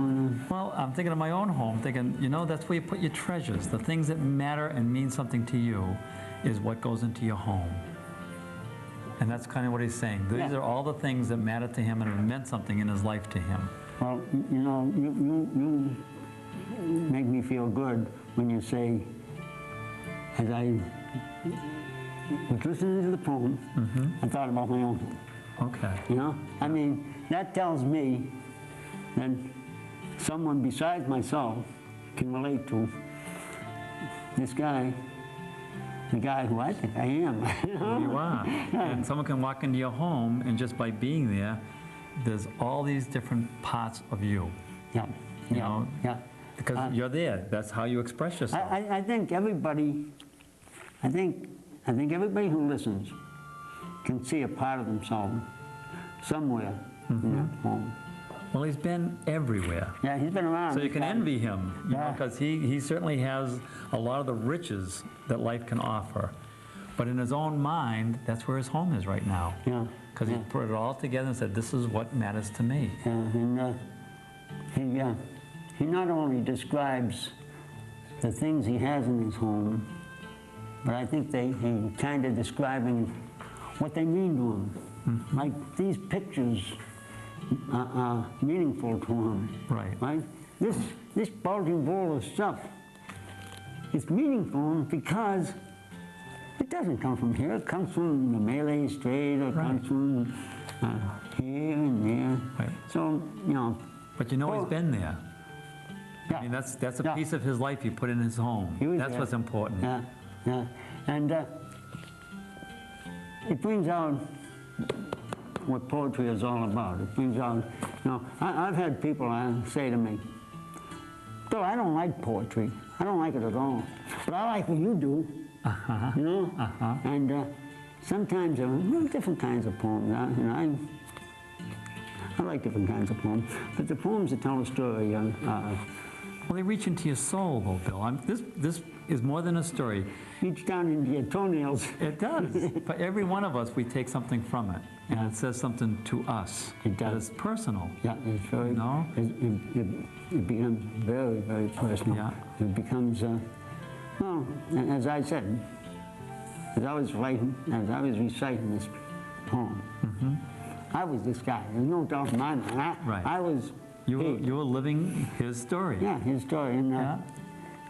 Well, I'm thinking of my own home, thinking, you know, that's where you put your treasures. The things that matter and mean something to you is what goes into your home. And that's kind of what he's saying. These are all the things that matter to him and have meant something in his life to him. Well, you know, you make me feel good when you say, as I was listening to the poem, I thought about my own. Okay. You know? I mean, that tells me that someone besides myself can relate to this guy, the guy who I think I am. You are. And someone can walk into your home, and just by being there, there's all these different parts of you. Yeah, You yeah, know, yeah. because you're there. That's how you express yourself. I think everybody, I think everybody who listens can see a part of themselves somewhere in that home. Well, he's been everywhere. Yeah, he's been around. So you can envy him, you know, Yeah. because he certainly has a lot of the riches that life can offer. But in his own mind, that's where his home is right now. Yeah. Because he put it all together and said, this is what matters to me. Yeah, and he not only describes the things he has in his home, but I think he kind of describing what they mean to him. Like these pictures are meaningful to him. Right. This bulging bowl of stuff is meaningful to him because it doesn't come from here. It comes from the Malay Strait, or it comes from here and there. Right. So, you know. But you know he's been there. Yeah. I mean, that's a piece of his life he put in his home. That's what's important. Yeah, yeah. And it brings out what poetry is all about. It brings out, you know, I've had people say to me, Bill, I don't like poetry. I don't like it at all. But I like what you do, you know? And sometimes there are different kinds of poems. You know, I like different kinds of poems. But the poems that tell a story, well, they reach into your soul, though, Bill. This is more than a story. reach down into your toenails. It does. For every one of us, we take something from it, and it says something to us. It does. That is personal. Yeah, it's very. No? It becomes very, very personal. Yeah. It becomes, well, as I said, as I was reciting this poem, I was this guy. There's no doubt in my mind. Right. I was. You were living his story. Yeah, his story. And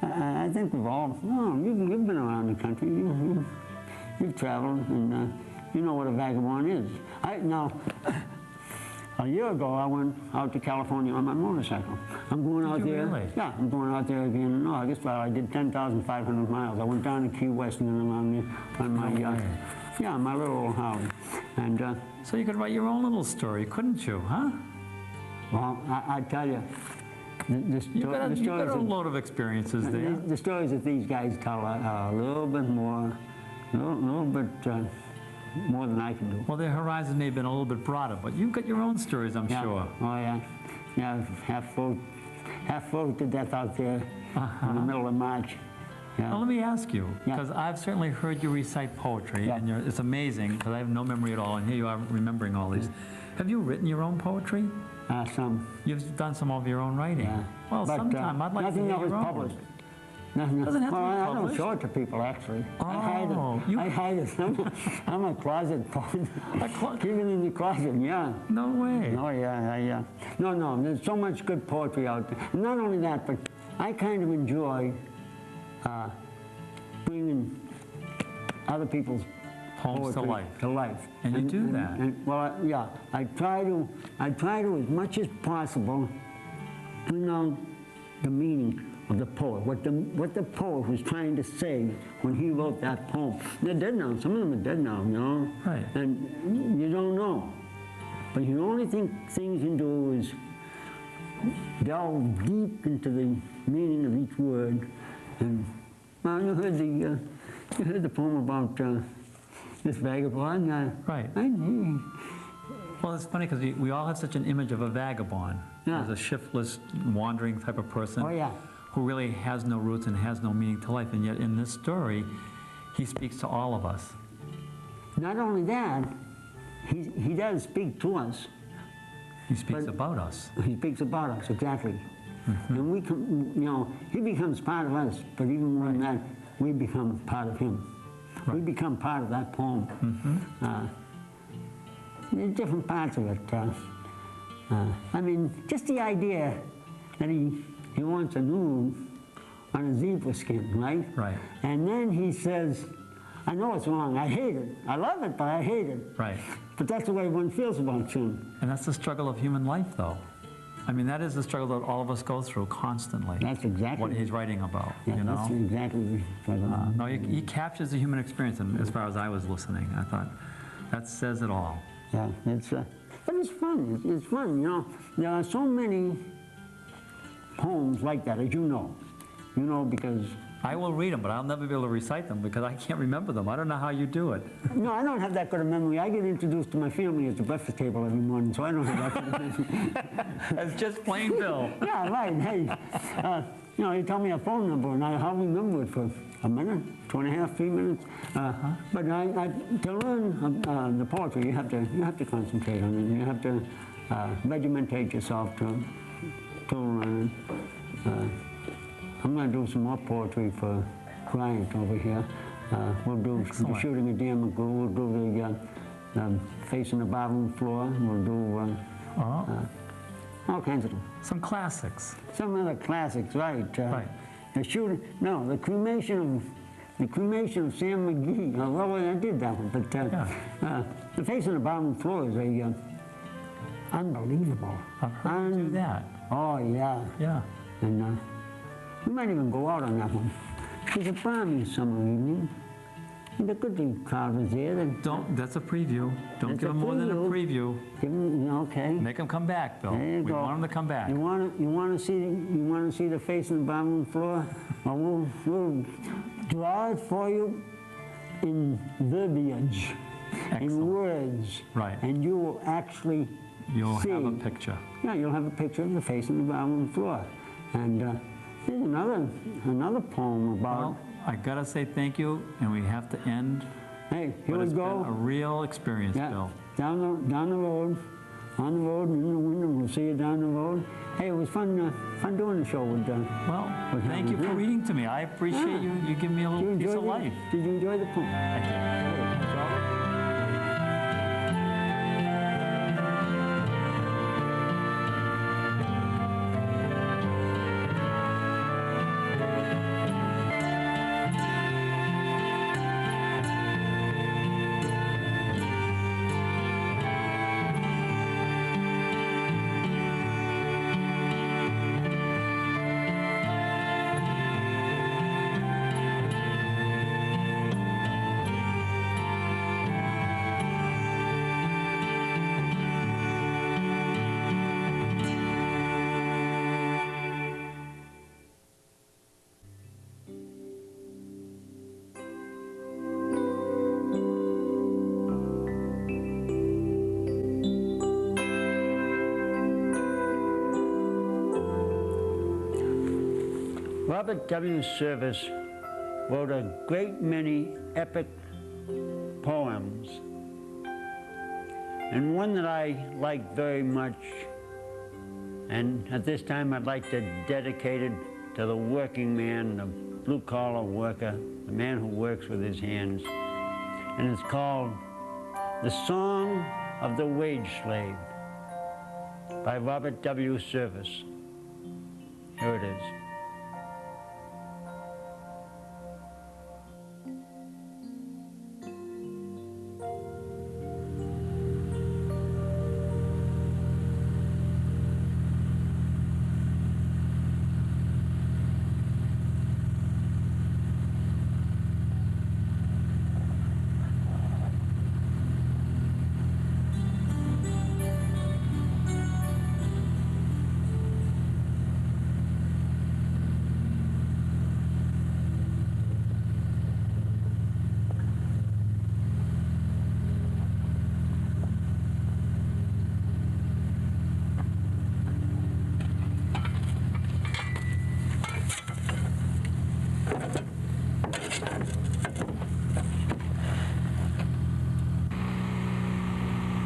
I think we've all. No, you've been around the country. You've traveled, and you know what a vagabond is. Now, a year ago, I went out to California on my motorcycle. I'm going out there. Really? Yeah, I'm going out there again in August. Well, I did 10,500 miles. I went down to Key West and then around there on my yeah, my little old Harley. And so you could write your own little story, couldn't you, huh? well, I tell you, You got a load of experiences there. the stories that these guys tell are a little bit more, little bit more than I can do. Well, their horizon may have been a little bit broader, but you've got your own stories, I'm Yeah. sure. Oh yeah, yeah. Half froze to death out there in the middle of March. Yeah. Now, let me ask you, Yeah. because I've certainly heard you recite poetry, Yeah. and it's amazing, because I have no memory at all, and here you are remembering all these. Have you written your own poetry? Some. You've done some of your own writing. Yeah. Well, But, sometime I'd like to nothing hear that was your own. published. Nothing. Doesn't have to well, be I don't published. show it to people actually. Oh, I hide it. I'm a closet poet. Keep it in the closet. Yeah. No way. Oh yeah. No. There's so much good poetry out there. And not only that, but I kind of enjoy bringing other people's Poems to poetry life. To life. And you do that. Well, yeah. I try to as much as possible bring out the meaning of the poet, what the poet was trying to say when he wrote that poem. They're dead now. Some of them are dead now, you know. Right. And you don't know. But the only thing you can do is delve deep into the meaning of each word. And well, you heard the poem about this vagabond. Right. Well, it's funny because we all have such an image of a vagabond Yeah. as a shiftless, wandering type of person Oh yeah. who really has no roots and has no meaning to life. And yet in this story, he speaks to all of us. Not only that, he does speak to us. He speaks But- about us. He speaks about us, exactly. And we can, you know, he becomes part of us, but even more than that, we become part of him. We Right. become part of that poem. There's different parts of it. I mean, just the idea that he wants a nude on a zebra skin, right? Right. And then he says, I know it's wrong, I hate it. I love it, but I hate it. Right. But that's the way one feels about sin. And that's the struggle of human life, though. I mean, that is the struggle that all of us go through constantly. That's exactly what he's writing about, yeah, you know? That's exactly No, he captures the human experience, and as far as I was listening, I thought, that says it all. Yeah, but it's fun. It's fun, you know. There are so many poems like that, as you know. You know, because... I will read them, but I'll never be able to recite them because I can't remember them. I don't know how you do it. No, I don't have that good a memory. I get introduced to my family at the breakfast table every morning, so I don't have that good a memory. That's just plain Bill. Yeah, right. Hey, you know, he told me a phone number, and I'll remember it for a minute, 2.5, 3 minutes. But to learn the poetry, you have to concentrate on it. You have to regimentate yourself to learn. I'm going to do some more poetry for Bryant over here. We'll do the Shooting of Dan McGee. We'll do the Facing the Bathroom Floor. We'll do all kinds of them. Some classics. Some of the classics, right? Right. The Cremation of Sam McGee. Well, I did that one, but the Facing the Bathroom Floor is unbelievable. I've heard you do that. Oh yeah. Yeah. And we might even go out on that one. It's a balmy summer evening. And the good crowd is there. That's a preview. Don't give them more than a preview. Give them, okay. Make them come back, Bill. There you We go. want them to come back. You want to see the face in the bathroom floor? Well, we'll draw it for you in verbiage, Excellent. in words. Right. And you will actually You'll see. have a picture. Yeah, you'll have a picture of the face in the bathroom floor. And there's another poem about... Well, I gotta say thank you, and we have to end. Hey, here But we it's go. been a real experience, Yeah, Bill. down the road, on the road, in the window. We'll see you down the road. Hey, it was fun doing the show with. Well, thank you for reading to me. I appreciate you giving me a little piece of life. Did you enjoy the poem? I did. Robert W. Service wrote a great many epic poems, and one that I like very much, and at this time I'd like to dedicate it to the working man, the blue-collar worker, the man who works with his hands, and it's called The Song of the Wage Slave by Robert W. Service. Here it is.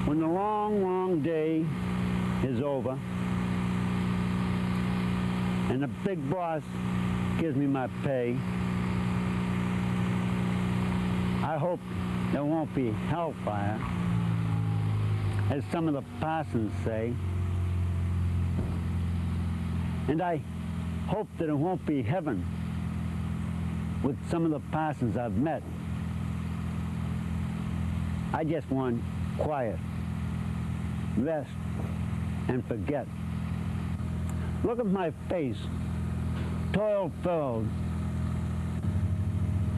When the long, long day is over and the big boss gives me my pay, I hope there won't be hellfire, as some of the parsons say. And I hope that it won't be heaven with some of the parsons I've met. I just want quiet, rest, and forget. Look at my face, toil-filled.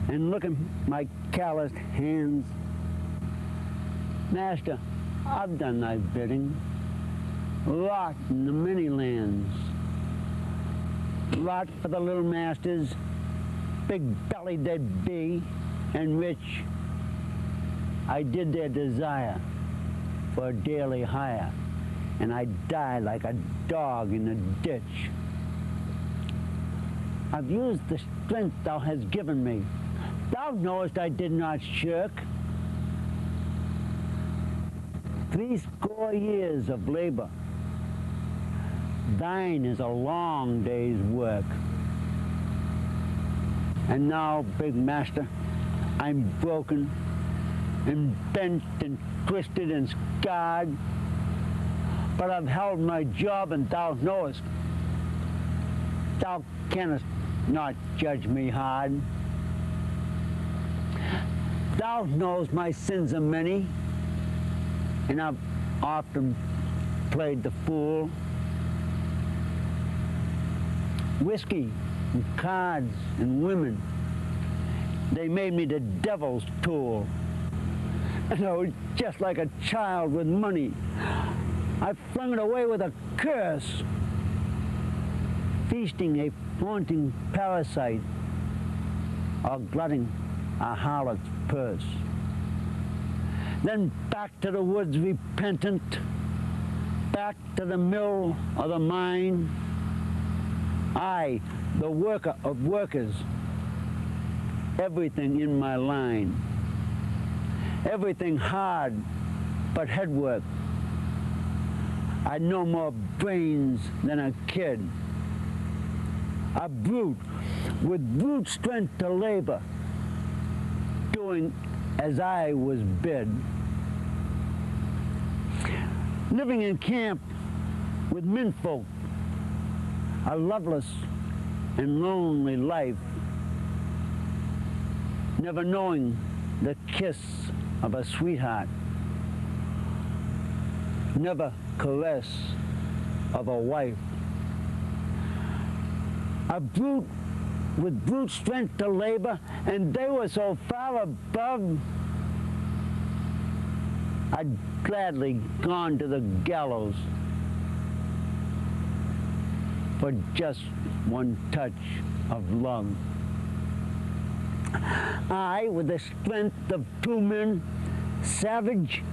And look at my calloused hands. Master, I've done thy bidding. Lot in the many lands. Lot for the little masters, big-bellied they'd be, and rich. I did their desire for a daily hire, and I die like a dog in a ditch. I've used the strength thou hast given me. Thou knowest I did not shirk. 80 years of labor. Thine is a long day's work. And now, big master, I'm broken and bent and twisted and scarred, but I've held my job, and thou knowest. Thou canst not judge me hard. Thou knowest my sins are many, and I've often played the fool. Whiskey and cards and women, they made me the devil's tool. And I was just like a child with money. I flung it away with a curse, feasting a flaunting parasite or glutting a harlot's purse. Then back to the woods repentant, back to the mill or the mine. I, the worker of workers, everything in my line. Everything hard but head work. I'd no more brains than a kid. A brute with brute strength to labor, doing as I was bid. Living in camp with menfolk, a loveless and lonely life, never knowing the kiss of a sweetheart, never caress of a wife. A brute with brute strength to labor, and they were so far above, I'd gladly gone to the gallows for just one touch of love. I, with the strength of 2 men, savage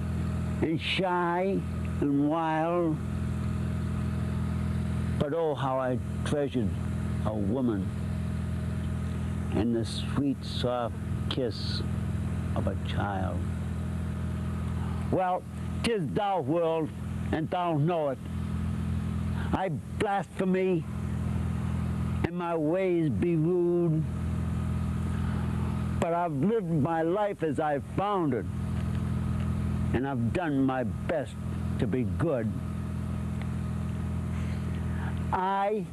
and shy and wild, but oh, how I treasured a woman and the sweet, soft kiss of a child. Well, 'tis thou, world, and thou know it. I blaspheme, and my ways be rude, but I've lived my life as I found it, and I've done my best to be good. I,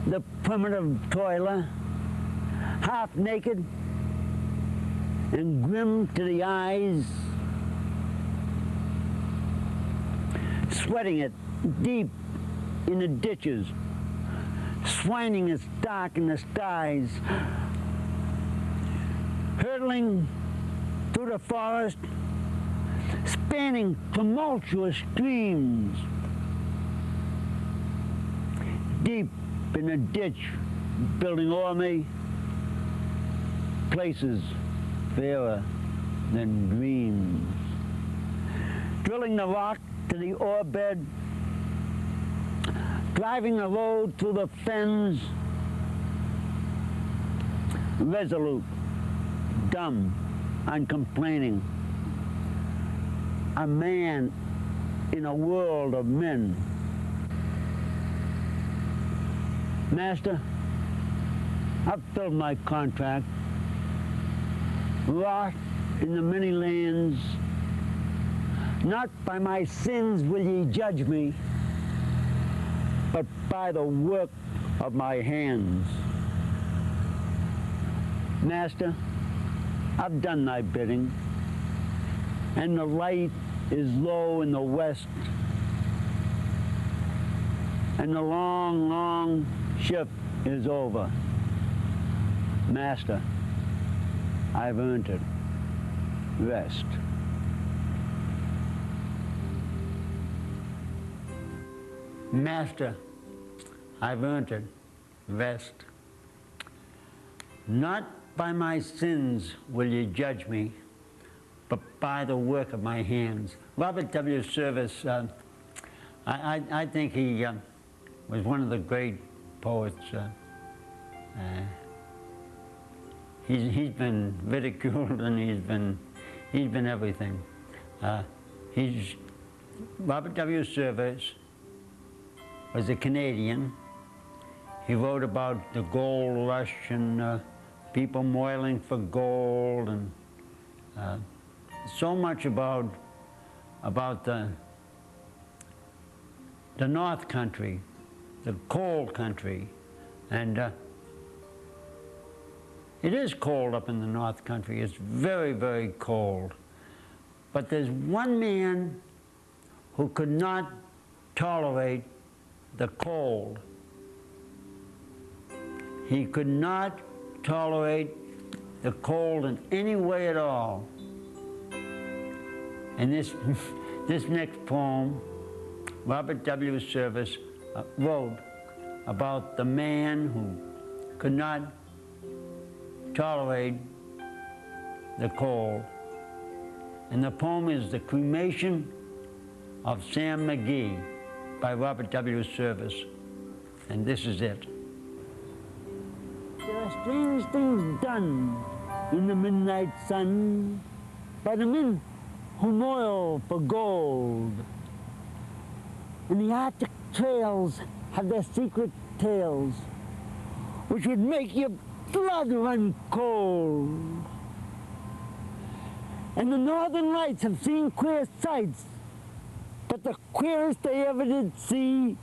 the primitive toiler, half naked and grim to the eyes, sweating it deep in the ditches, swining its dark in the skies, hurtling through the forest, spanning tumultuous streams, deep in the ditch, building o'er me places fairer than dreams, drilling the rock to the ore bed, driving the road through the fens, resolute, dumb, uncomplaining, a man in a world of men. Master, I've filled my contract, wrought in the many lands. Not by my sins will ye judge me, but by the work of my hands. Master, I've done thy bidding, and the light is low in the west. and the long, long shift is over. Master, I've earned it. Rest. Master, I've earned it. Rest. Not by my sins will you judge me, but by the work of my hands. Robert W. Service, I think he was one of the great poets. He's been ridiculed and he's been everything. Robert W. Service was a Canadian. He wrote about the gold rush and people moiling for gold, and so much about the North Country, the coal country, and it is cold up in the North Country. It's very, very cold. But there's one man who could not tolerate the cold. He could not tolerate the cold in any way at all. And this next poem, Robert W. Service wrote about the man who could not tolerate the cold. And the poem is The Cremation of Sam McGee by Robert W. Service. And this is it. There are strange things done in the midnight sun by the men who moil for gold. And the Arctic trails have their secret tales, which would make your blood run cold. And the Northern Lights have seen queer sights, but the queerest they ever did see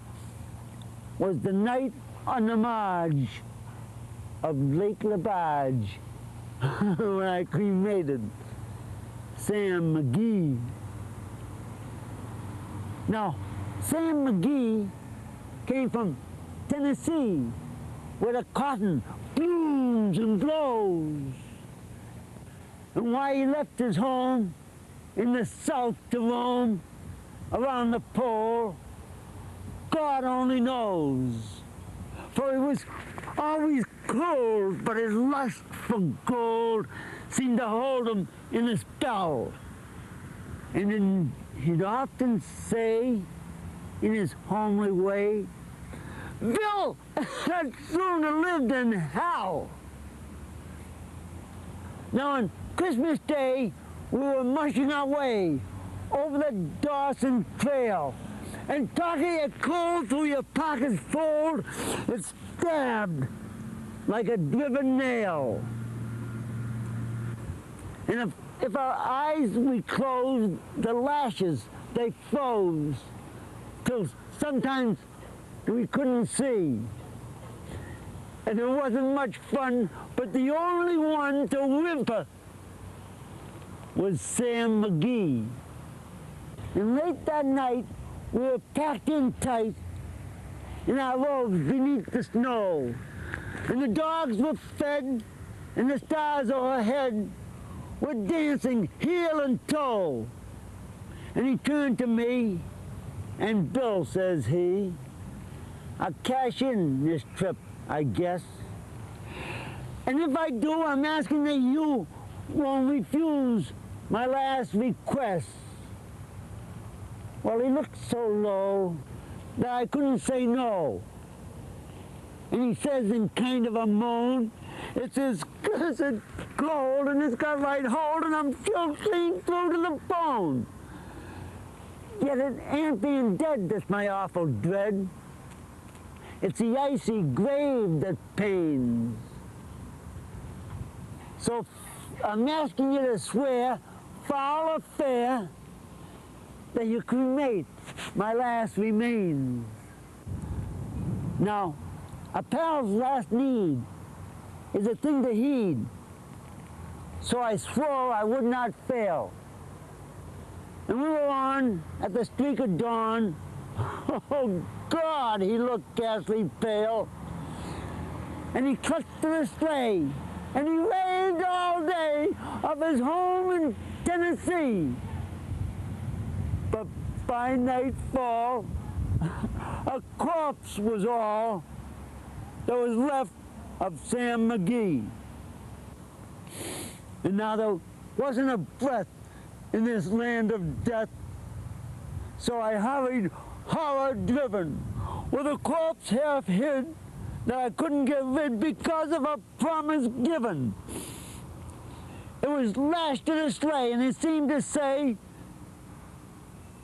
was the night on the marge of Lake LaBarge when I cremated Sam McGee. Now, Sam McGee came from Tennessee, where the cotton blooms and blows. And why he left his home in the South to roam around the pole, God only knows. For he was always cold, but his lust for gold seemed to hold him in a spell. And then he'd often say, in his homely way, Bill, I'd sooner lived in hell. Now on Christmas Day, we were mushing our way over the Dawson Trail, and talking it cold through your pocket's fold, it stabbed like a driven nail. And if our eyes we closed, the lashes, they froze, till sometimes we couldn't see. And it wasn't much fun, but the only one to whimper was Sam McGee. And late that night, we were packed in tight in our robes beneath the snow. And the dogs were fed, and the stars overhead were dancing heel and toe. And he turned to me, and Bill, says he, I'll cash in this trip, I guess. And if I do, I'm asking that you won't refuse my last request. Well, he looked so low that I couldn't say no. And he says in kind of a moan, it's as cursed cold and it's got right hold and I'm chilled clean through to the bone. Yet it ain't being dead that's my awful dread. It's the icy grave that pains. So I'm asking you to swear, foul or fair, that you cremate my last remains. Now, a pal's last need is a thing to heed, so I swore I would not fail. And we were on at the streak of dawn Oh, God, he looked ghastly pale. And he clutched to the sleigh, and he raved all day of his home in Tennessee. But by nightfall, a corpse was all that was left of Sam McGee. And now there wasn't a breath in this land of death. So I hurried, horror-driven, with a corpse half hid that I couldn't get rid because of a promise given. It was lashed in a sleigh, and it seemed to say,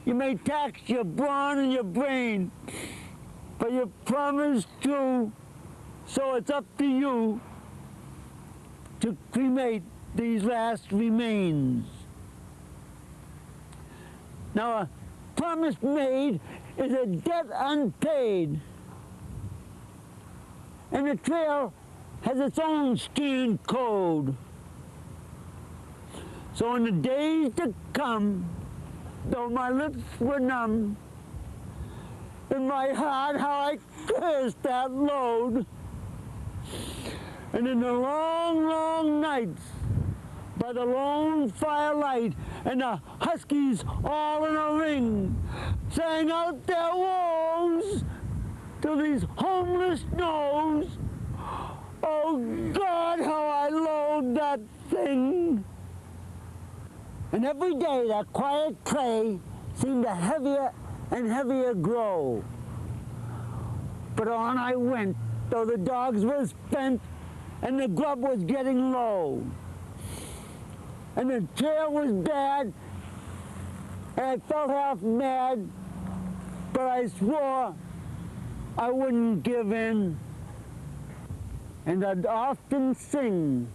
you may tax your brawn and your brain, but your promise true, so it's up to you to cremate these last remains. Now, a promise made is a debt unpaid, and the trail has its own stern code. So in the days to come, though my lips were numb, in my heart how I cursed that load. And in the long, long nights, by the lone firelight, and the huskies all in a ring, sang out their woes to these homeless snows. Oh God, how I loathe that thing. And every day that quiet clay seemed to heavier and heavier grow. But on I went, though the dogs were spent and the grub was getting low. And the trail was bad, and I felt half mad, but I swore I wouldn't give in. And I'd often sing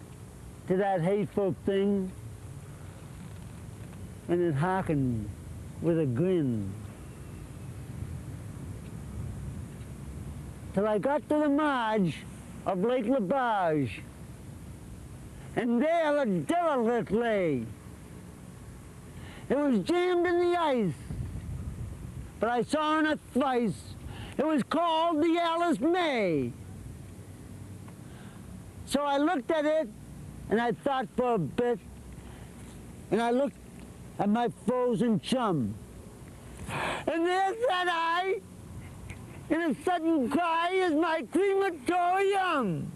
to that hateful thing, and it hearkened with a grin. Till I got to the marge of Lake LaBarge, and there the derelict lay. It was jammed in the ice, but I saw in it thrice. It was called the Alice May. So I looked at it, and I thought for a bit, and I looked at my frozen chum. And there sat I, in a sudden cry, is my crematorium.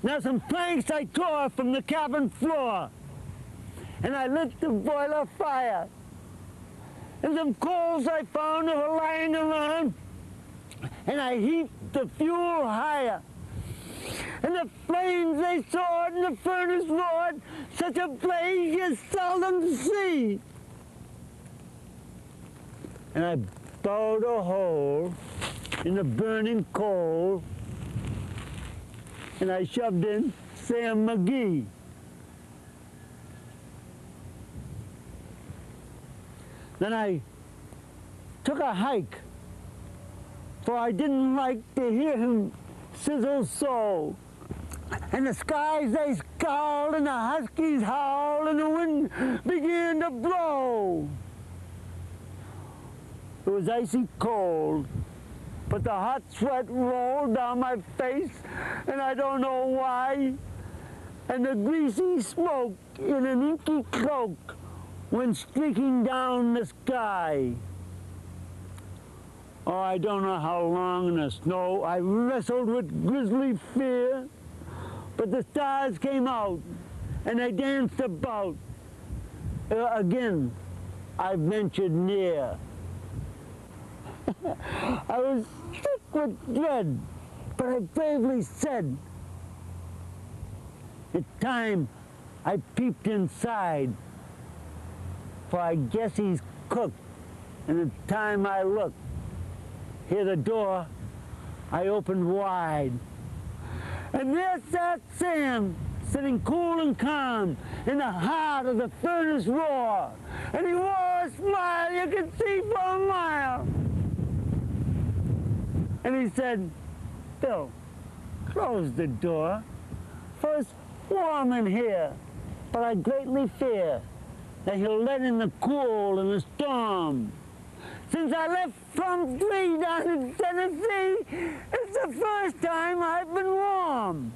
Now some planks I tore from the cabin floor, and I lit the boiler fire. And some coals I found that were lying around, and I heaped the fuel higher. And the flames they soared and the furnace roared, such a blaze you seldom see. And I burrowed a hole in the burning coal, and I shoved in Sam McGee. Then I took a hike, for I didn't like to hear him sizzle so. And the skies they scowled, and the huskies howled, and the wind began to blow. It was icy cold, but the hot sweat rolled down my face, and I don't know why. And the greasy smoke in an inky cloak went streaking down the sky. Oh, I don't know how long in the snow I wrestled with grisly fear, but the stars came out and they danced about. Again, I ventured near. I was sick with dread, but I bravely said, it's time I peeped inside, for I guess he's cooked, and it's time I looked. Hear the door, I opened wide. And there sat Sam, sitting cool and calm in the heart of the furnace roar. And he wore a smile you could see for a mile. And he said, Bill, close the door, for it's warm in here, but I greatly fear that he'll let in the cool and the storm. Since I left Plum Tree down in Tennessee, it's the first time I've been warm.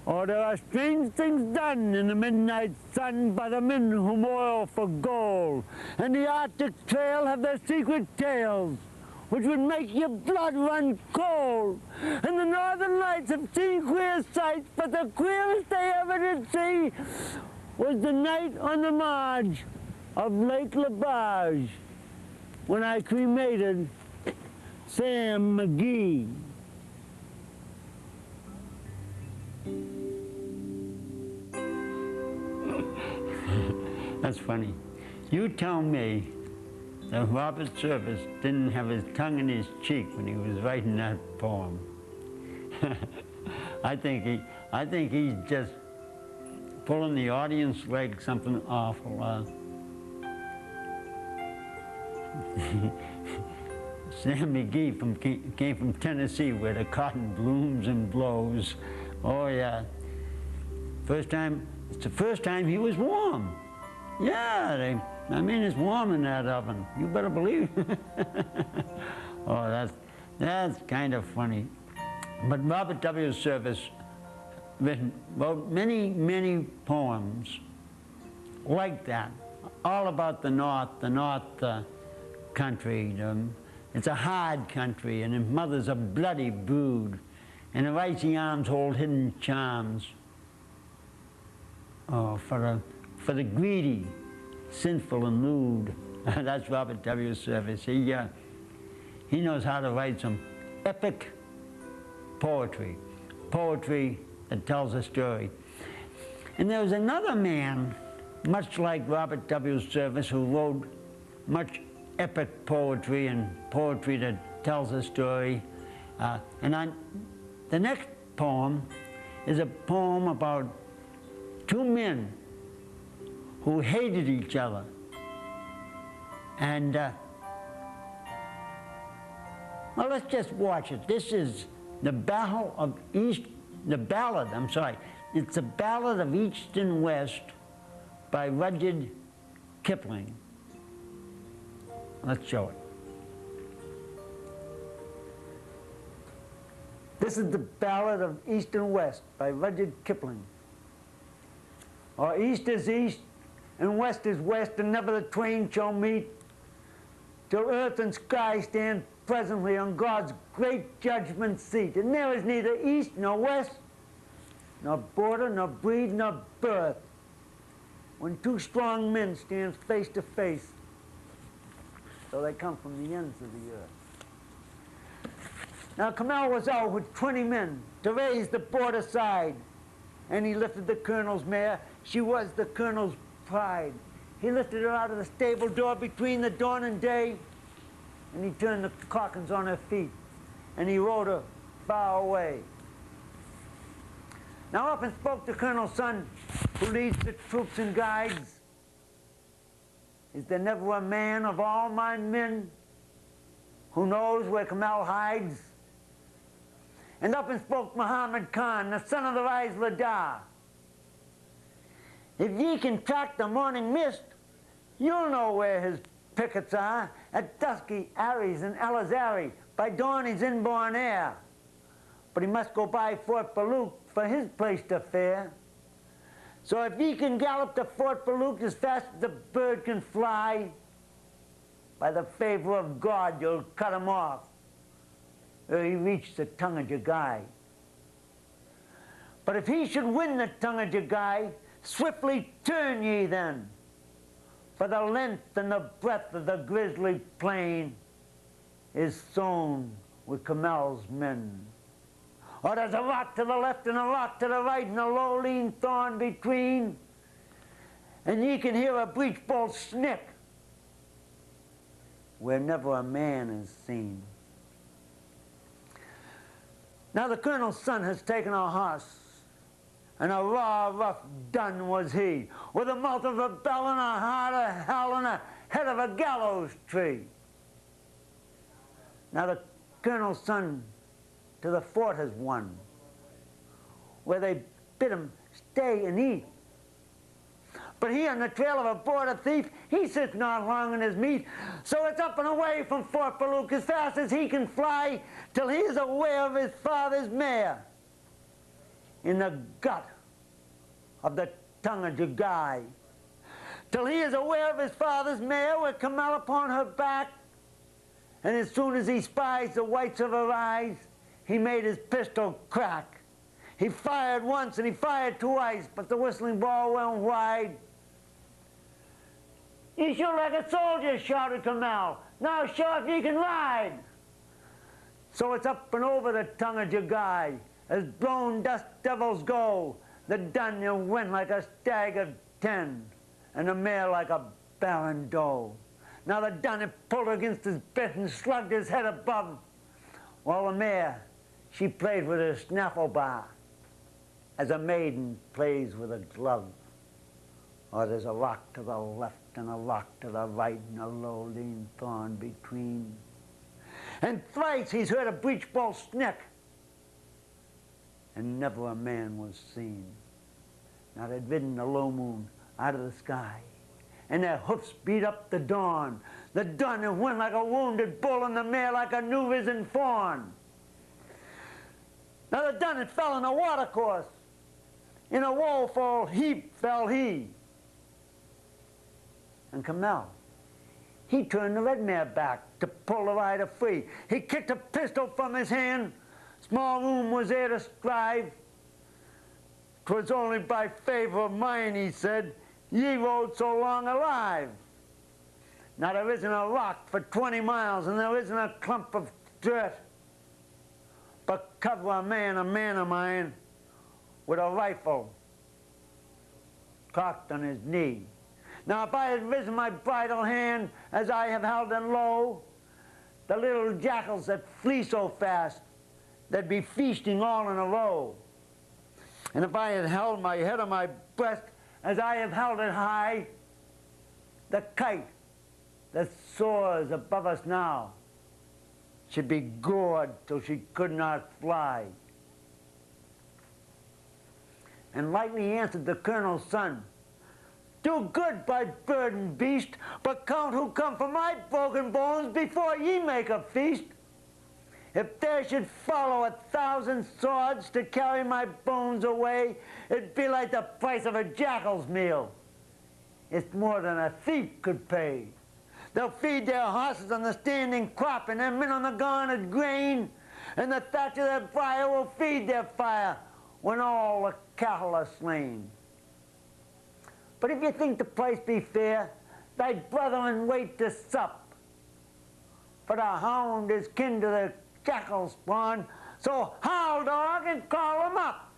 Oh, there are strange things done in the midnight sun by the men who moil for gold. And the Arctic Trail have their secret tales, which would make your blood run cold. And the Northern Lights have seen queer sights, but the queerest they ever did see was the night on the marge of Lake LaBarge, when I cremated Sam McGee. That's funny. You tell me that Robert Service didn't have his tongue in his cheek when he was writing that poem. I think he's just pulling the audience leg something awful. Sam McGee came from Tennessee, where the cotton blooms and blows. Oh yeah. It's the first time he was warm. Yeah, I mean, it's warm in that oven. You better believe it. Oh, that's kind of funny. But Robert W. Service wrote many, many poems like that, all about the North country. It's a hard country, and the mother's a bloody brood, and the icy arms hold hidden charms. Oh, for the greedy, sinful and lewd. That's Robert W. Service. He knows how to write some epic poetry that tells a story. And there was another man, much like Robert W. Service, who wrote much epic poetry and poetry that tells a story. The next poem is a poem about two men who hated each other. And, well, let's just watch it. This is the Ballad, I'm sorry. It's the Ballad of East and West by Rudyard Kipling. Let's show it. This is the Ballad of East and West by Rudyard Kipling. Or east is east, and west is west, and never the twain shall meet, till earth and sky stand presently on God's great judgment seat. And there is neither east nor west, nor border, nor breed, nor birth, when two strong men stand face to face, though they come from the ends of the earth. Now Kamel was out with 20 men to raise the border side, and he lifted the colonel's mare. She was the colonel's pride. He lifted her out of the stable door between the dawn and day, and he turned the cockins on her feet, and he rode her far away. Now up and spoke the colonel's son, who leads the troops and guides. Is there never a man of all my men who knows where Kamel hides? And up and spoke Muhammad Khan, the son of the Rais Ladar. If ye can track the morning mist, you'll know where his pickets are. At dusky Aries and El Azari, by dawn he's in Bon Air. But he must go by Fort Baluk for his place to fare. So if ye can gallop to Fort Baluk as fast as the bird can fly, by the favor of God you'll cut him off ere he reach the tongue of Jagai. But if he should win the tongue of Jagai, swiftly turn ye then, for the length and the breadth of the grisly plain is sown with Kamel's men. Or there's a rock to the left and a rock to the right and a low lean thorn between, and ye can hear a breech bolt snick where never a man is seen. Now the colonel's son has taken a horse, and a raw, rough dun was he, with a mouth of a bell and a heart of hell and a head of a gallows tree. Now the colonel's son to the fort has won, where they bid him stay and eat. But he on the trail of a border thief, he sits not long in his meat. So it's up and away from Fort Ballook as fast as he can fly, till he is aware of his father's mare in the gut of the Tonga-Jagai. Till he is aware of his father's mare with Camel upon her back. And as soon as he spies the whites of her eyes, he made his pistol crack. He fired once and he fired twice, but the whistling ball went wide. "You shoot like a soldier," shouted Camel. "Now show if you can ride." So it's up and over the Tonga-Jagai, as blown dust devils go. The Dunya went like a stag of 10, and the mare like a barren doe. Now the Dunya pulled against his bit and slugged his head above, while the mare, she played with her snaffle bar, as a maiden plays with a glove. Or there's a rock to the left and a rock to the right and a low lean thorn between. And thrice he's heard a breech bolt snick, and never a man was seen. Now they'd ridden the low moon out of the sky, and their hoofs beat up the dawn. The Dunya went like a wounded bull and the mare like a new risen fawn. Now the Dunya fell in a watercourse. In a woeful heap fell he. And Camel, he turned the red mare back to pull the rider free. He kicked a pistol from his hand. Small room was there to strive. "'Twas only by favor of mine," he said, "ye rode so long alive. Now there isn't a rock for 20 miles, and there isn't a clump of dirt, but cover a man of mine, with a rifle cocked on his knee. Now if I had risen my bridle hand as I have held it low, the little jackals that flee so fast, they'd be feasting all in a row. And if I had held my head on my breast as I have held it high, the kite that soars above us now should be gored till she could not fly." And lightly answered the colonel's son, "Do good by bird and beast, but count who come for my broken bones before ye make a feast. If there should follow 1,000 swords to carry my bones away, it'd be like the price of a jackal's meal. It's more than a thief could pay. They'll feed their horses on the standing crop and their men on the garnered grain, and the thatch of their briar will feed their fire when all the cattle are slain. But if you think the price be fair, thy brethren wait to sup. For the hound is kin to the jackal spawn, so howl, dog, and call them up.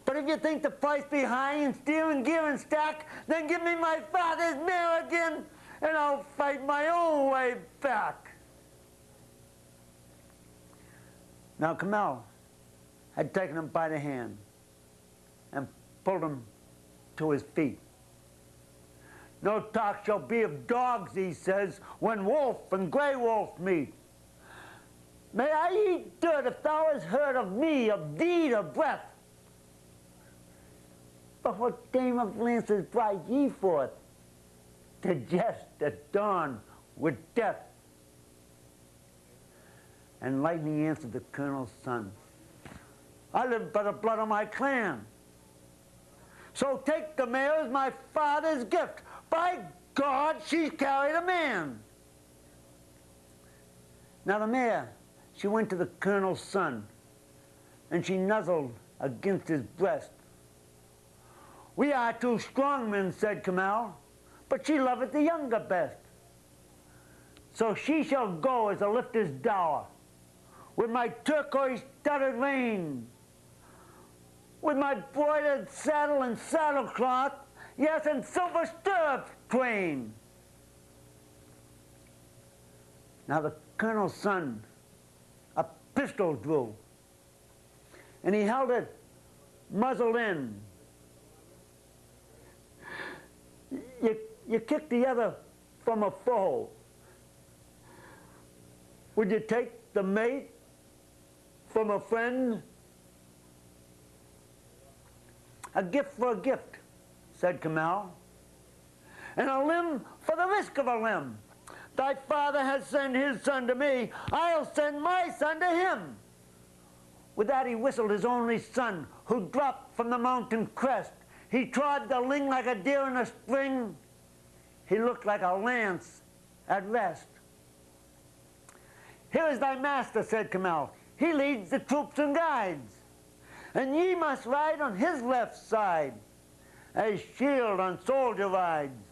But if you think the price be high in steel and gear and stack, then give me my father's mare again, and I'll fight my own way back." Now Camel had taken him by the hand and pulled him to his feet. "No talk shall be of dogs," he says, "when wolf and grey wolf meet. May I eat dirt if thou hast heard of me, of deed or breath. But what game of lances brought ye forth to jest at dawn with death?" And lightning answered the colonel's son, "I live by the blood of my clan. So take the mare as my father's gift. By God, she's carried a man." Now the mare, she went to the colonel's son, and she nuzzled against his breast. "We are two strong men," said Camel, "but she loveth the younger best. So she shall go as a lifter's dower, with my turquoise-studded rein, with my broidered saddle and saddlecloth, yes, and silver stirrups twain." Now the colonel's son a pistol drew, and he held it muzzle in. You kick the other from a foe. Would you take the mate from a friend? a gift for a gift, said Kamal, and a limb for the risk of a limb. Thy father has sent his son to me, I'll send my son to him. With that he whistled his only son, who dropped from the mountain crest. He trod the ling like a deer in a spring. He looked like a lance at rest. Here is thy master, said Kamal. He leads the troops and guides, and ye must ride on his left side, as shield on soldier rides,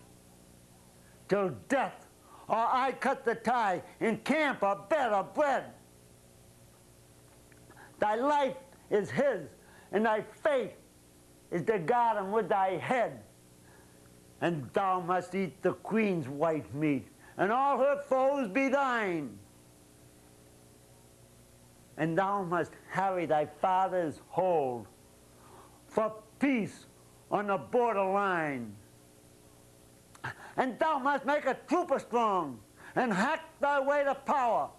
till death or I cut the tie in camp or bed or bread. Thy life is his, and thy fate is to guard him with thy head. And thou must eat the queen's white meat, and all her foes be thine. And thou must harry thy father's hold for peace on the borderline. And thou must make a trooper strong and hack thy way to power.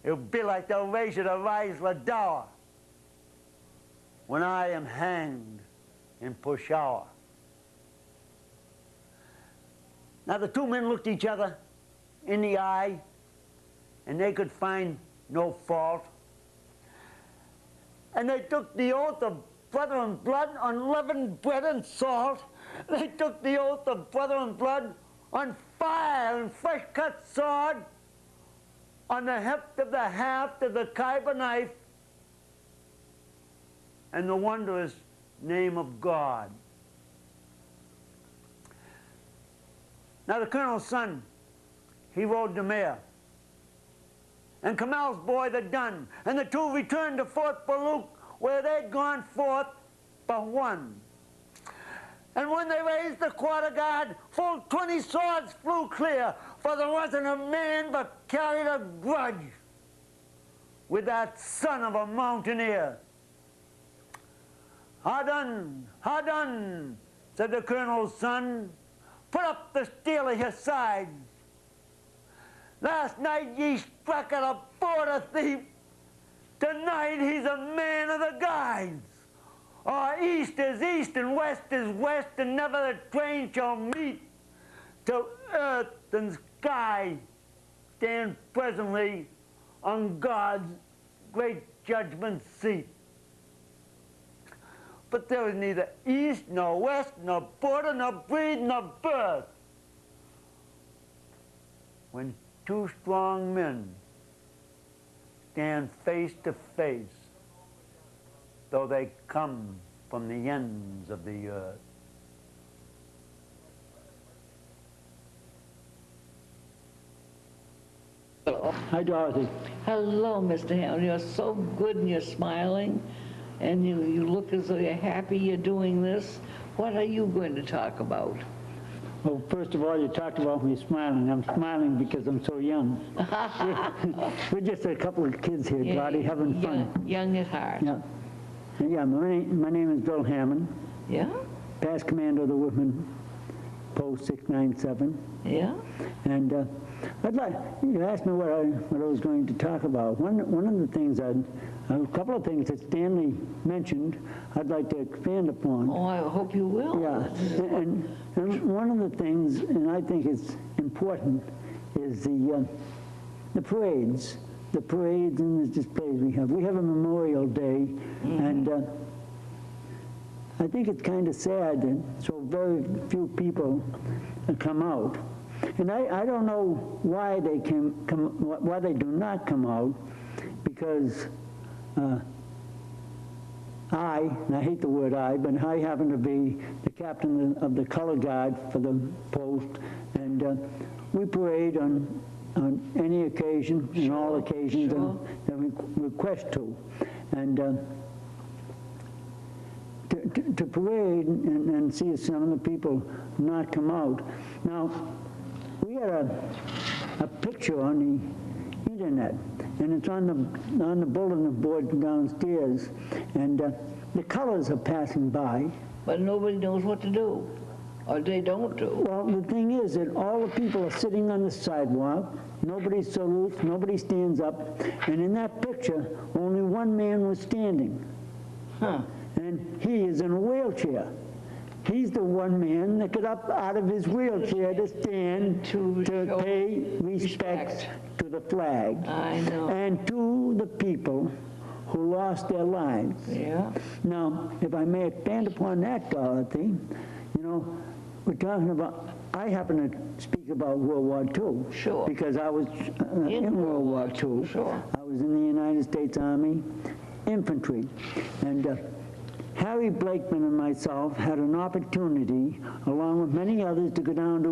It'll be like the razor to rise Ladour when I am hanged in Peshawar. Now the two men looked each other in the eye, and they could find no fault. And they took the oath of brother and blood on leavened bread and salt. They took the oath of brother and blood on fire and fresh-cut sword, on the heft of the haft of the Khyber knife, and the wondrous name of God. Now the colonel's son, he rode the mare, and Kamal's boy the dun, and the two returned to Fort Baluk, where they'd gone forth but one. And when they raised the quarter guard, full 20 swords flew clear, for there wasn't a man but carried a grudge with that son of a mountaineer. Ha done, said the colonel's son. Put up the steel of your sides. Last night ye struck at a border thief. Tonight he's a man of the guides. Or east is east and west is west, and never the twain shall meet till earth and sky stand presently on God's great judgment seat. But there is neither east, nor west, nor border, nor breed, nor birth when two strong men stand face to face, though they come from the ends of the earth. Hi, Dorothy. Hello, Mr. Hammond. You're so good and you're smiling, and you look as though you're happy you're doing this. What are you going to talk about? Well, first of all, you talked about me smiling. I'm smiling because I'm so young. We're just a couple of kids here, Dottie, having fun. Young at heart. Yeah. Yeah, my name is Bill Hammond. Yeah? Past commander of the Whitman, Post 697. Yeah? And I'd like, you asked me what I was going to talk about. One of the things a couple of things that Stanley mentioned, I'd like to expand upon. Oh, I hope you will. Yeah, and one of the things, and I think it's important, is the parades. The parades and the displays we have. We have a Memorial Day, and I think it's kind of sad that so very few people come out. And I don't know why they why they do not come out, because and I hate the word I, but I happen to be the captain of the color guard for the post, and we parade on any occasion, and all occasions that we request to. And to parade and see some of the people not come out. Now, we had a picture on the internet, and it's on the bulletin board downstairs, and the colors are passing by. But nobody knows what to do, or they don't do. Well, the thing is that all the people are sitting on the sidewalk, nobody salutes, nobody stands up, and in that picture, only one man was standing. Huh. And and he is in a wheelchair. He's the one man that got up out of his wheelchair to stand To show pay respect respect. to the flag I know. and to the people who lost their lives. Yeah. Now, if I may expand upon that, Dorothy, you know, we're talking about, I happen to speak about World War II. Sure. Because I was in World War II. Sure. I was in the United States Army infantry. And Harry Blakeman and myself had an opportunity, along with many others, to go down to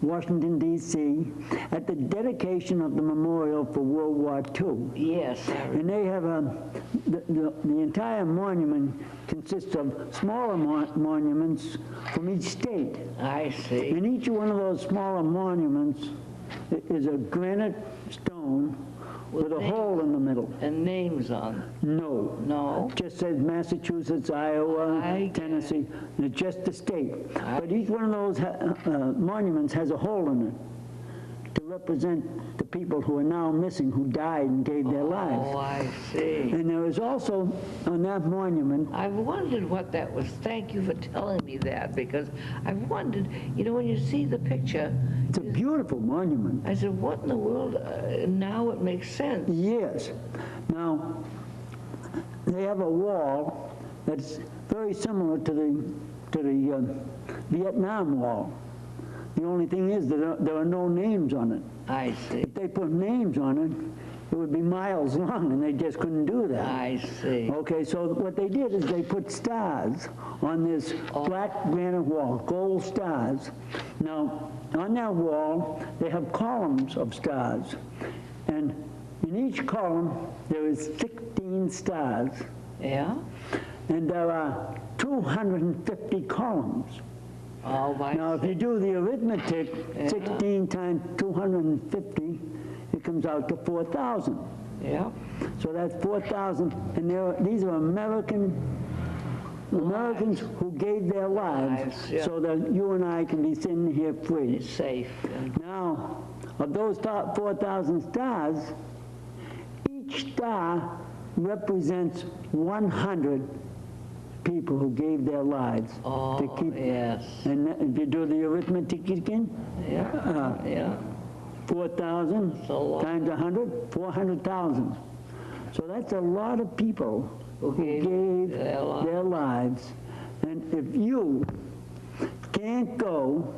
Washington, D.C., at the dedication of the memorial for World War II. Yes. And they have the entire monument consists of smaller monuments from each state. I see. And each one of those smaller monuments is a granite stone with a hole in the middle. And names on. No. No. Just says Massachusetts, Iowa, I get Tennessee, and it's just the state. But each one of those monuments has a hole in it to represent the people who are now missing, who died and gave their lives. Oh, I see. And there is also, on that monument, I've wondered what that was. Thank you for telling me that, because I've wondered, you know, when you see the picture, it's a beautiful monument. I said, what in the world? Now it makes sense. Yes. Now, they have a wall that's very similar to the Vietnam Wall. The only thing is that there are no names on it. I see. If they put names on it, it would be miles long, and they just couldn't do that. I see. Okay, so what they did is they put stars on this black granite wall, gold stars. Now, on that wall, they have columns of stars. And in each column, there is 16 stars. Yeah? And there are 250 columns. Oh, I Now, if you do the arithmetic, 16 times 250, it comes out to 4,000. Yeah? So that's 4,000, and these are Americans who gave their lives Lives, yeah. so that you and I can be sitting here free. It's safe. And Now, of those 4,000 stars, each star represents 100 people who gave their lives to oh, keep. yes. And if you do the arithmetic again, Yeah, yeah. 4,000 a lot. times 100, 400,000. So that's a lot of people Who gave their lives. And if you can't go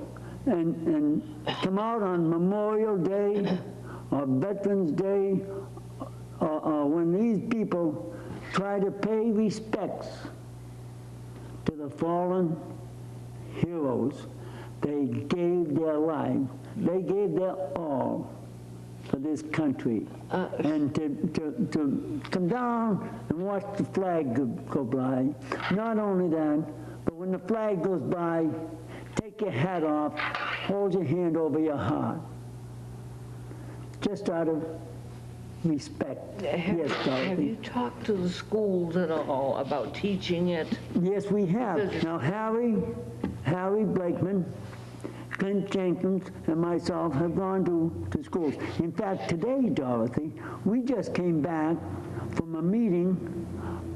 and come out on Memorial Day or Veterans Day, or when these people try to pay respects to the fallen heroes, they gave their life. They gave their all for this country. And to come down and watch the flag go by, not only that, but when the flag goes by, take your hat off, hold your hand over your heart. Just out of respect. Yes, Have Dorothy. you talked to the schools at all about teaching it? Yes, we have. Now, Harry Blakeman, Clint Jenkins, and myself have gone to schools. In fact, today, Dorothy, we just came back from a meeting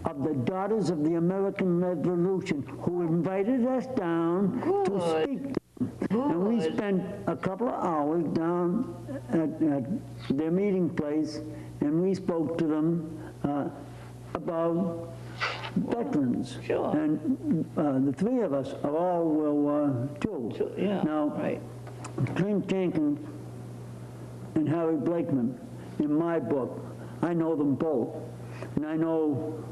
of the Daughters of the American Revolution, who invited us down to speak to them. And we spent a couple of hours down at their meeting place, and we spoke to them about veterans. Sure. And the three of us are all World War II. Sure, yeah, Now, right. Clint Jenkins and Harry Blakeman, in my book, I know them both, and I know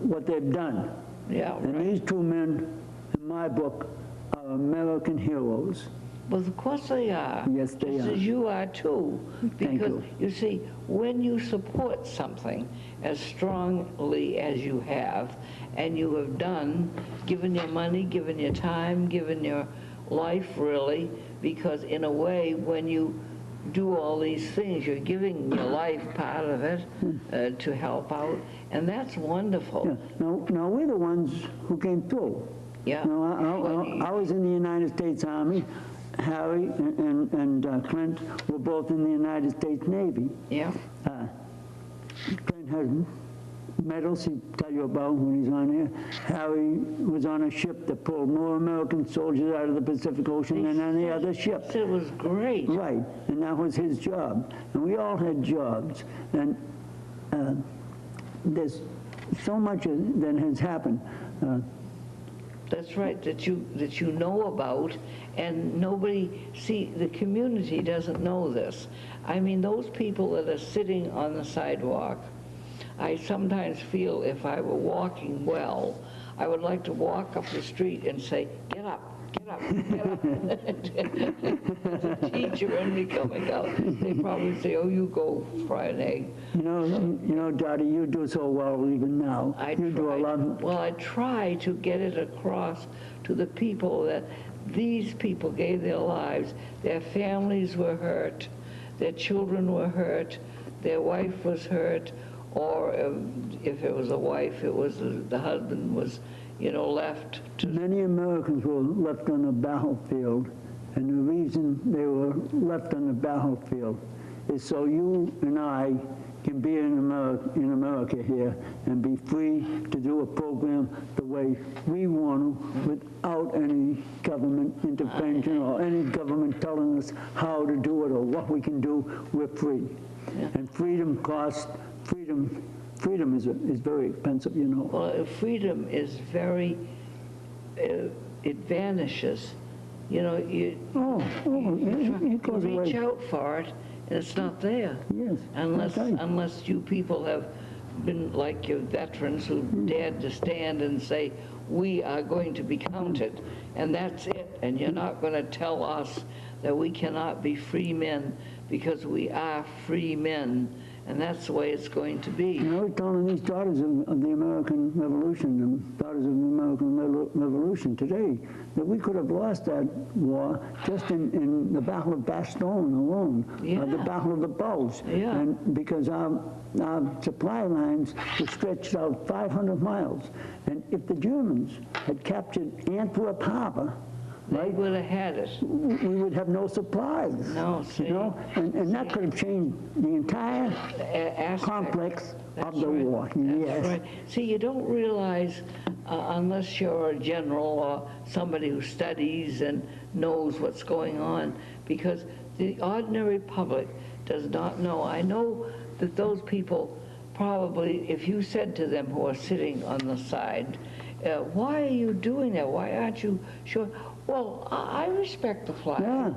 what they've done. Yeah, And right. these two men, in my book, are American heroes. Well, of course they are. Yes, they Just are. as you are too. Thank Because, you. see, when you support something as strongly as you have, and you have done, given your money, given your time, given your life, really, because in a way, when you do all these things, you're giving your life part of it to help out, and that's wonderful. Yeah. Now we're the ones who came through. Yeah. I was in the United States Army. Harry and Clint were both in the United States Navy. Yeah. Clint has medals he'd tell you about when he's on here. How he was on a ship that pulled more American soldiers out of the Pacific Ocean than any other ship. It was great. Right, and that was his job. And we all had jobs. And there's so much that has happened. That's right, that you know about, and nobody, see, the community doesn't know this. I mean, those people that are sitting on the sidewalk, I sometimes feel if I were walking well, I would like to walk up the street and say, get up, get up, get up. There's a teacher and me coming out. They probably say, oh, you go fry an egg. You know, Dottie, you do so well even now. You do a lot. Well, I try to get it across to the people that these people gave their lives. Their families were hurt. Their children were hurt. Their wife was hurt. Or if it was a wife, it was the husband was, you know, left to... Many Americans were left on the battlefield, and the reason they were left on the battlefield is so you and I can be in America here and be free to do a program the way we want to without any government intervention or any government telling us how to do it or what we can do. We're free. Yeah. And freedom costs, freedom is very expensive, you know. Well, freedom is very, it vanishes. You know, you reach out for it, and it's not there. Yes. Unless you people have been like your veterans who dared to stand and say, we are going to be counted, and that's it. And you're not going to tell us that we cannot be free men, because we are free men. And that's the way it's going to be. You know, we're telling these daughters of the American Revolution, the daughters of the American Revolution today, that we could have lost that war just in the Battle of Bastogne alone, the Battle of the Bulge. Yeah. And because our supply lines were stretched out 500 miles. And if the Germans had captured Antwerp Harbor, they would have had it. We would have no supplies. No, see. You know? And that could have changed the entire complex of the war. That's right. See, you don't realize, unless you're a general or somebody who studies and knows what's going on, because the ordinary public does not know. I know that those people probably, if you said to them who are sitting on the side, why are you doing that? Why aren't you sure? Well, I respect the flag. Yeah.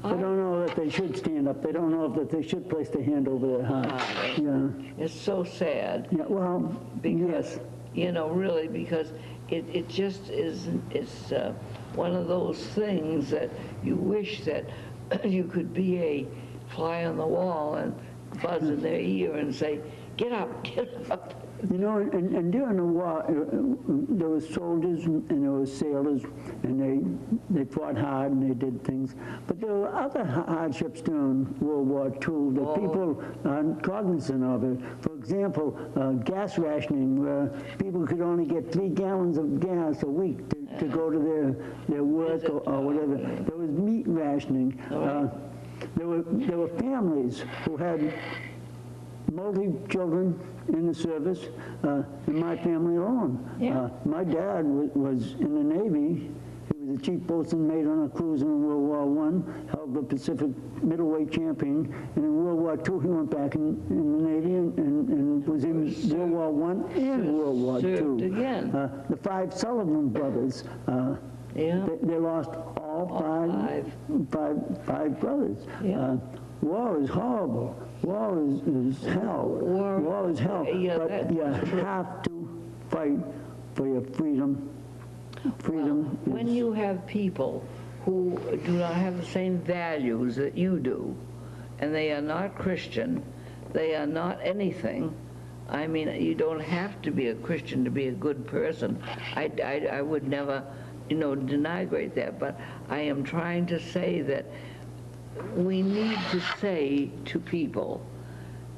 I don't know that they should stand up. They don't know that they should place their hand over their heart. Yeah. It's so sad. Yeah, well, because, yes. You know, really, because it just isn't, it's one of those things that you wish that you could be a fly on the wall and buzz in their ear and say, get up, get up. You know, and during the war, there were soldiers and there were sailors, and they fought hard and they did things. But there were other hardships during World War II that people aren't cognizant of it. For example, gas rationing, where people could only get 3 gallons of gas a week to go to their work or whatever. There was meat rationing. There were families who had multi-children in the service, in my family alone. Yeah. My dad was in the Navy. He was a chief boatswain mate on a cruise in World War I, held the Pacific middleweight champion, and in World War II he went back in the Navy and was in World War I and World War II. Again. The 5 Sullivan brothers, they lost all five brothers. Yeah. War is horrible. War is hell. War is hell. But you have to fight for your freedom. Freedom. Well, when you have people who do not have the same values that you do, and they are not Christian, they are not anything. I mean, you don't have to be a Christian to be a good person. I would never, you know, denigrate that. But I am trying to say that we need to say to people,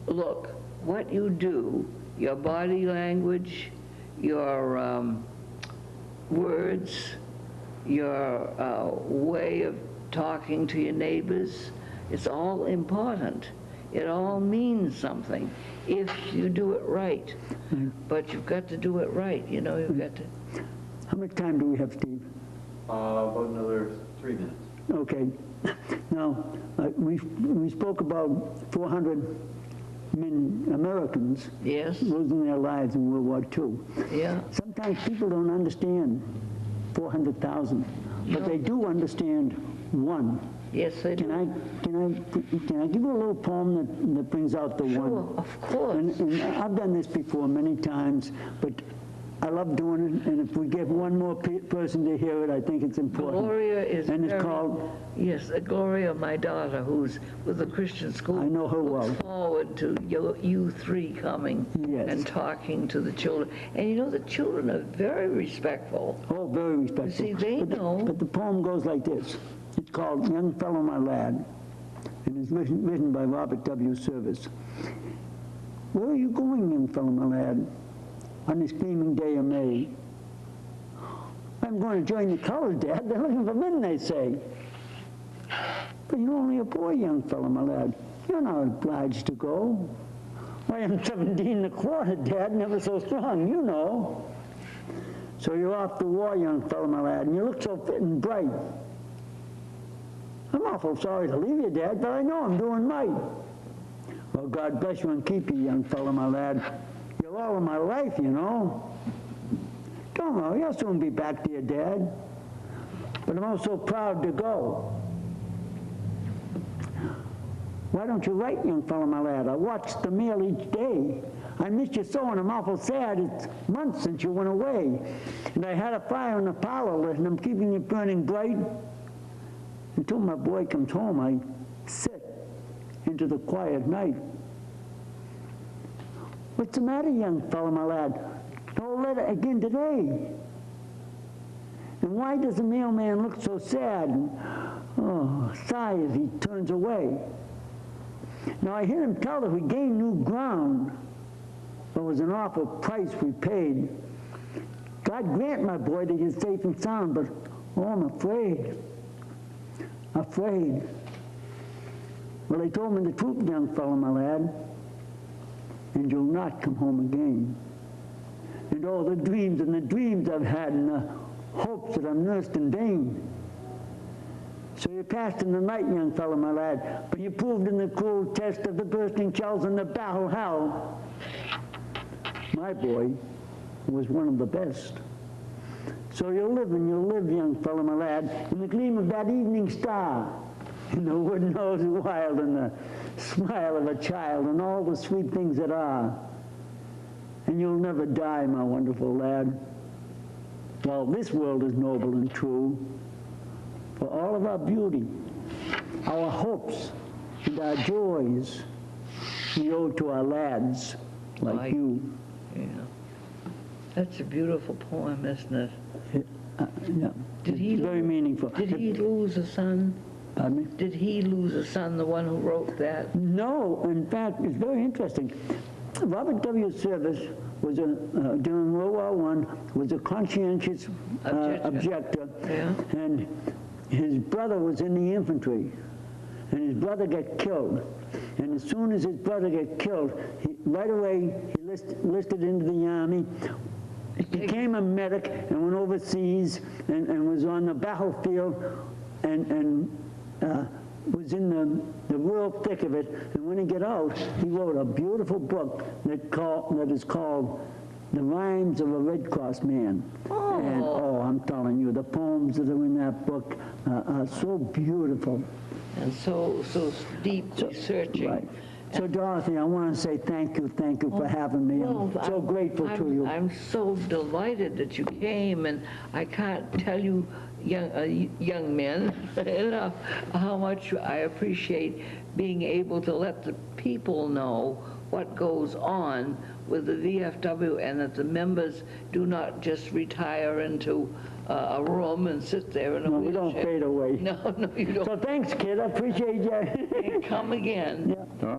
look, what you do, your body language, your words, your way of talking to your neighbors, it's all important. It all means something. if you do it right. But you've got to do it right, you know, you've got to. How much time do we have, Steve? About another 3 minutes. Okay. Now, we spoke about 400 Americans Yes, losing their lives in World War II. yeah. Sometimes people don't understand 400,000, but they do understand one. Yes, they do. Can I give you a little poem that brings out the Sure, one? of course. And I've done this before many times, but I love doing it, and if we get one more person to hear it, I think it's important. Gloria is And it's very- called, Yes, Gloria, my daughter, who's with the Christian school. I know her well. Looks forward to you three coming Yes. and talking to the children. And you know, the children are very respectful. oh, very respectful. See, they know. But the poem goes like this. It's called Young Fellow, My Lad, and it's written by Robert W. Service. Where are you going, young fellow, my lad, on this gleaming day of May? I'm going to join the colors, Dad. They're looking for men, they say. But you're only a boy, young fellow, my lad. You're not obliged to go. Why, I'm 17 1/4, Dad, never so strong, you know. So you're off to war, young fellow, my lad, and you look so fit and bright. I'm awful sorry to leave you, Dad, but I know I'm doing right. Well, God bless you and keep you, young fellow, my lad. You're all of my life, you know. Don't worry, I'll soon be back to you, Dad. But I'm also proud to go. Why don't you write, young fellow, my lad? I watch the mail each day. I miss you so, and I'm awful sad. It's months since you went away. And I had a fire in the parlor, and I'm keeping it burning bright. Until my boy comes home, I sit into the quiet night. What's the matter, young fellow, my lad? No letter again today. And why does the mailman look so sad and sigh as he turns away? Now I hear him tell that we gained new ground. It was an awful price we paid. God grant, my boy, that you're safe and sound, but I'm afraid. Afraid. Well, they told me the truth, young fellow, my lad, and you'll not come home again. And all the dreams I've had and the hopes that I've nursed in vain. So you passed in the night, young fellow, my lad, but you proved in the cruel test of the bursting shells and the battle hell. My boy was one of the best. So you'll live and you'll live, young fellow, my lad, in the gleam of that evening star, in the wood-nosed wild and the smile of a child and all the sweet things that are. And you'll never die, my wonderful lad. Well, this world is noble and true. For all of our beauty, our hopes, and our joys, we owe to our lads like you. Yeah. That's a beautiful poem, isn't it? Yeah. Did he It's very meaningful. Did he lose a son? Pardon me? Did he lose a son, the one who wrote that? No, in fact, it's very interesting. Robert W. Service was during World War I, was a conscientious objector, Yeah. and his brother was in the infantry, and his brother got killed. And as soon as his brother got killed, right away he listed into the army, became a medic, and went overseas, and was on the battlefield, and was in the real thick of it. And when he got out, he wrote a beautiful book that is called The Rhymes of a Red Cross Man. Oh. And I'm telling you, the poems that are in that book are so beautiful. And so deeply searching. Right. So Dorothy, I want to say thank you for having me. Well, I'm so grateful to you. I'm so delighted that you came, and I can't tell you, young men, enough how much I appreciate being able to let the people know what goes on with the VFW, and that the members do not just retire into a room and sit there in a No, we wheelchair. don't fade away. No, you don't. So thanks, kid. I appreciate you. Come again. Yeah.